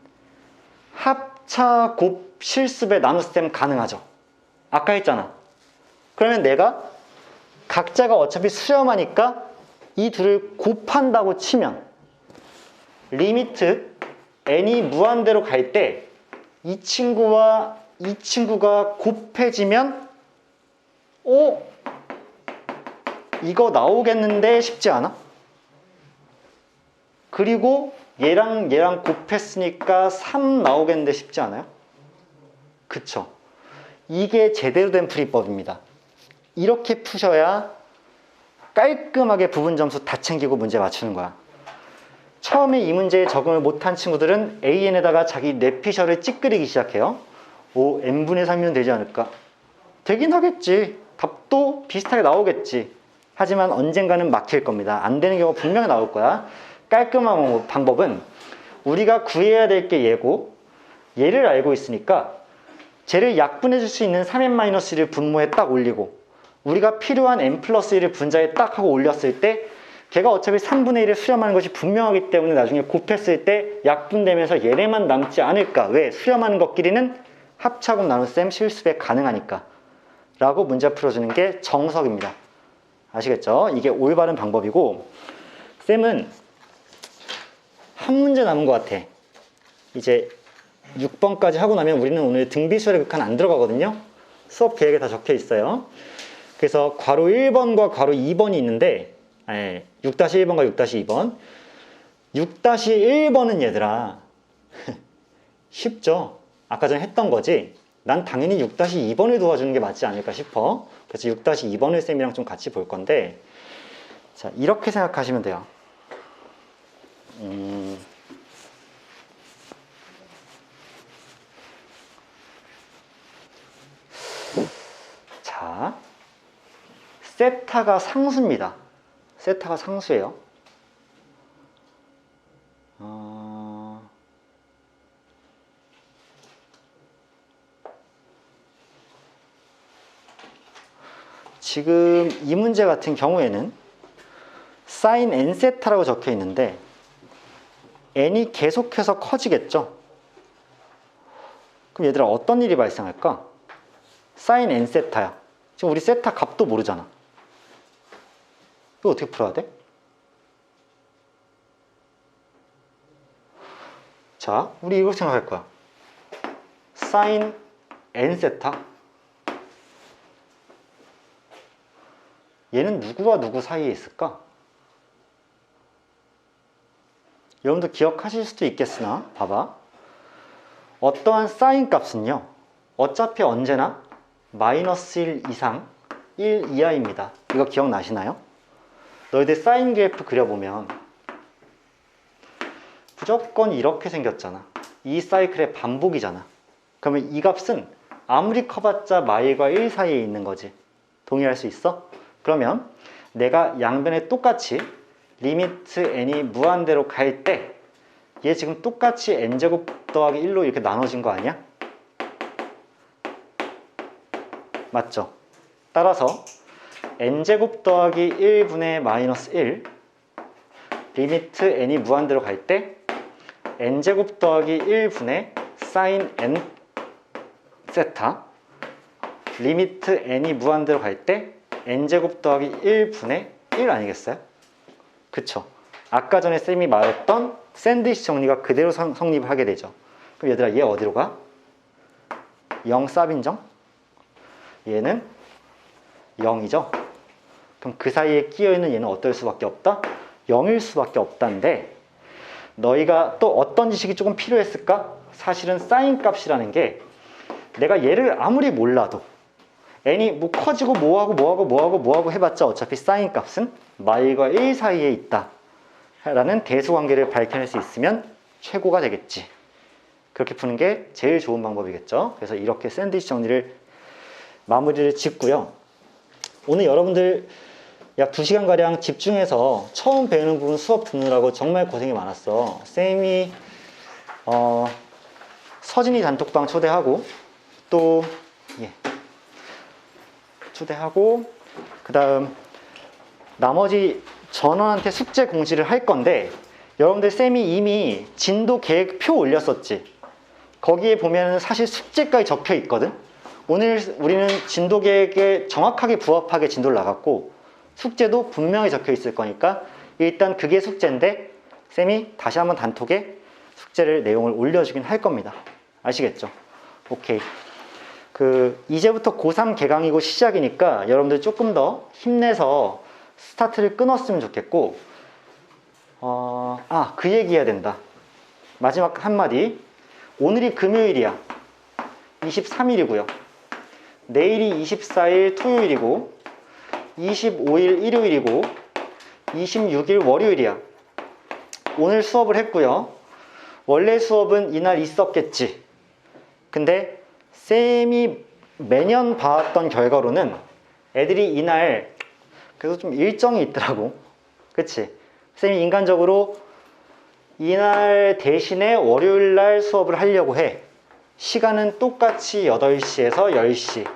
합차 곱 실습의 나눗셈 가능하죠. 아까 했잖아. 그러면 내가 각자가 어차피 수렴하니까 이 둘을 곱한다고 치면 리미트 n이 무한대로 갈 때 이 친구와 이 친구가 곱해지면 이거 나오겠는데 싶지 않아? 그리고 얘랑 얘랑 곱했으니까 3 나오겠는데 싶지 않아요? 그쵸? 이게 제대로 된 풀이법입니다. 이렇게 푸셔야 깔끔하게 부분 점수 다 챙기고 문제 맞추는 거야. 처음에 이 문제에 적응을 못한 친구들은 AN에다가 자기 뇌피셜을 찌끄리기 시작해요. n분의 3이면 되지 않을까? 되긴 하겠지. 답도 비슷하게 나오겠지. 하지만 언젠가는 막힐 겁니다. 안 되는 경우가 분명히 나올 거야. 깔끔한 방법은 우리가 구해야 될 게 얘고 얘를 알고 있으니까 쟤를 약분해 줄 수 있는 3n-1을 분모에 딱 올리고 우리가 필요한 n 플러스 1을 분자에 딱 하고 올렸을 때 걔가 어차피 3분의 1을 수렴하는 것이 분명하기 때문에 나중에 곱했을 때 약분되면서 얘네만 남지 않을까. 왜? 수렴하는 것끼리는 합차곱 나눗셈 실습에 가능하니까 라고 문제 풀어주는 게 정석입니다. 아시겠죠? 이게 올바른 방법이고 쌤은 한 문제 남은 것 같아. 이제 6번까지 하고 나면 우리는 오늘 등비수열의 극한 안 들어가거든요. 수업 계획에 다 적혀 있어요. 그래서 괄호 1번과 괄호 2번이 있는데 6-1번과 6-2번 6-1번은 얘들아 쉽죠? 아까 전에 했던 거지. 난 당연히 6-2번을 도와주는 게 맞지 않을까 싶어. 그래서 6-2번을 쌤이랑 좀 같이 볼 건데 자 이렇게 생각하시면 돼요. 자, 세타가 상수입니다. 세타가 상수예요. 지금 이 문제 같은 경우에는 sin n세타라고 적혀 있는데 n이 계속해서 커지겠죠? 그럼 얘들아 어떤 일이 발생할까? sin n세타야. 지금 우리 세타 값도 모르잖아. 이거 어떻게 풀어야 돼? 자, 우리 이거 생각할 거야. sin n세타. 얘는 누구와 누구 사이에 있을까? 여러분도 기억하실 수도 있겠으나 봐봐. 어떠한 사인 값은요 어차피 언제나 마이너스 1 이상 1 이하입니다. 이거 기억나시나요? 너희들 사인 그래프 그려보면 무조건 이렇게 생겼잖아. 이 사이클의 반복이잖아. 그러면 이 값은 아무리 커봤자 마일과 1 사이에 있는 거지. 동의할 수 있어? 그러면 내가 양변에 똑같이 리미트 n이 무한대로 갈 때 얘 지금 똑같이 n제곱 더하기 1로 이렇게 나눠진 거 아니야? 맞죠? 따라서 n제곱 더하기 1분의 마이너스 1 리미트 n이 무한대로 갈 때 n제곱 더하기 1분의 sin n 세타 리미트 n이 무한대로 갈 때 n제곱 더하기 1분의 1 아니겠어요? 그쵸? 아까 전에 쌤이 말했던 샌드위치 정리가 그대로 성립을 하게 되죠. 그럼 얘들아 얘 어디로 가? 0 쌉인정? 얘는 0이죠? 그럼 그 사이에 끼어있는 얘는 어떨 수밖에 없다? 0일 수밖에 없다는데 너희가 또 어떤 지식이 조금 필요했을까? 사실은 사인 값이라는 게 내가 얘를 아무리 몰라도 n이 뭐 커지고 뭐하고 해봤자 어차피 사인 값은 마일과 1 사이에 있다 라는 대수관계를 밝혀낼 수 있으면 최고가 되겠지. 그렇게 푸는 게 제일 좋은 방법이겠죠. 그래서 이렇게 샌드위치 정리를 마무리를 짓고요. 오늘 여러분들 약 2시간가량 집중해서 처음 배우는 부분 수업 듣느라고 정말 고생이 많았어. 쌤이 서진이 단톡방 초대하고 또 초대하고 그 다음 나머지 전원한테 숙제 공지를 할 건데 여러분들 쌤이 이미 진도 계획표 올렸었지. 거기에 보면 사실 숙제까지 적혀 있거든. 오늘 우리는 진도 계획에 정확하게 부합하게 진도를 나갔고 숙제도 분명히 적혀 있을 거니까 일단 그게 숙제인데 쌤이 다시 한번 단톡에 숙제를 내용을 올려주긴 할 겁니다. 아시겠죠? 오케이. 이제부터 고3 개강이고 시작이니까 여러분들 조금 더 힘내서 스타트를 끊었으면 좋겠고 그 얘기 해야 된다. 마지막 한마디. 오늘이 금요일이야. 23일이고요. 내일이 24일 토요일이고 25일 일요일이고 26일 월요일이야. 오늘 수업을 했고요. 원래 수업은 이날 있었겠지. 근데 쌤이 매년 봐왔던 결과로는 애들이 이날 그래서 좀 일정이 있더라고. 그치? 쌤이 인간적으로 이날 대신에 월요일날 수업을 하려고 해. 시간은 똑같이 8시에서 10시.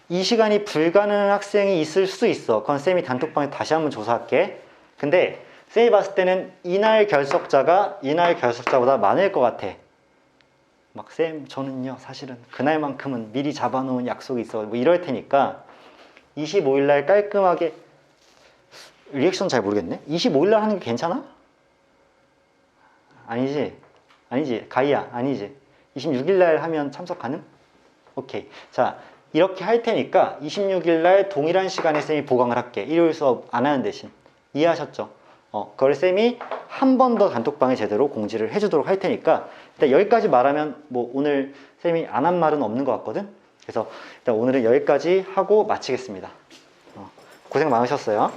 이 시간이 불가능한 학생이 있을 수 있어. 그건 쌤이 단톡방에 다시 한번 조사할게. 근데 쌤이 봤을 때는 이날 결석자보다 많을 것 같아. 막 쌤 저는요 사실은 그날만큼은 미리 잡아놓은 약속이 있어 뭐 이럴 테니까 25일날 깔끔하게 리액션 잘 모르겠네. 25일날 하는 게 괜찮아? 아니지 가이야 아니지. 26일날 하면 참석 가능? 오케이. 자 이렇게 할 테니까 26일날 동일한 시간에 쌤이 보강을 할게. 일요일 수업 안 하는 대신. 이해하셨죠? 그걸 쌤이 한 번 더 단톡방에 제대로 공지를 해주도록 할 테니까 일단 여기까지 말하면 뭐 오늘 쌤이 안 한 말은 없는 것 같거든. 그래서 일단 오늘은 여기까지 하고 마치겠습니다. 고생 많으셨어요.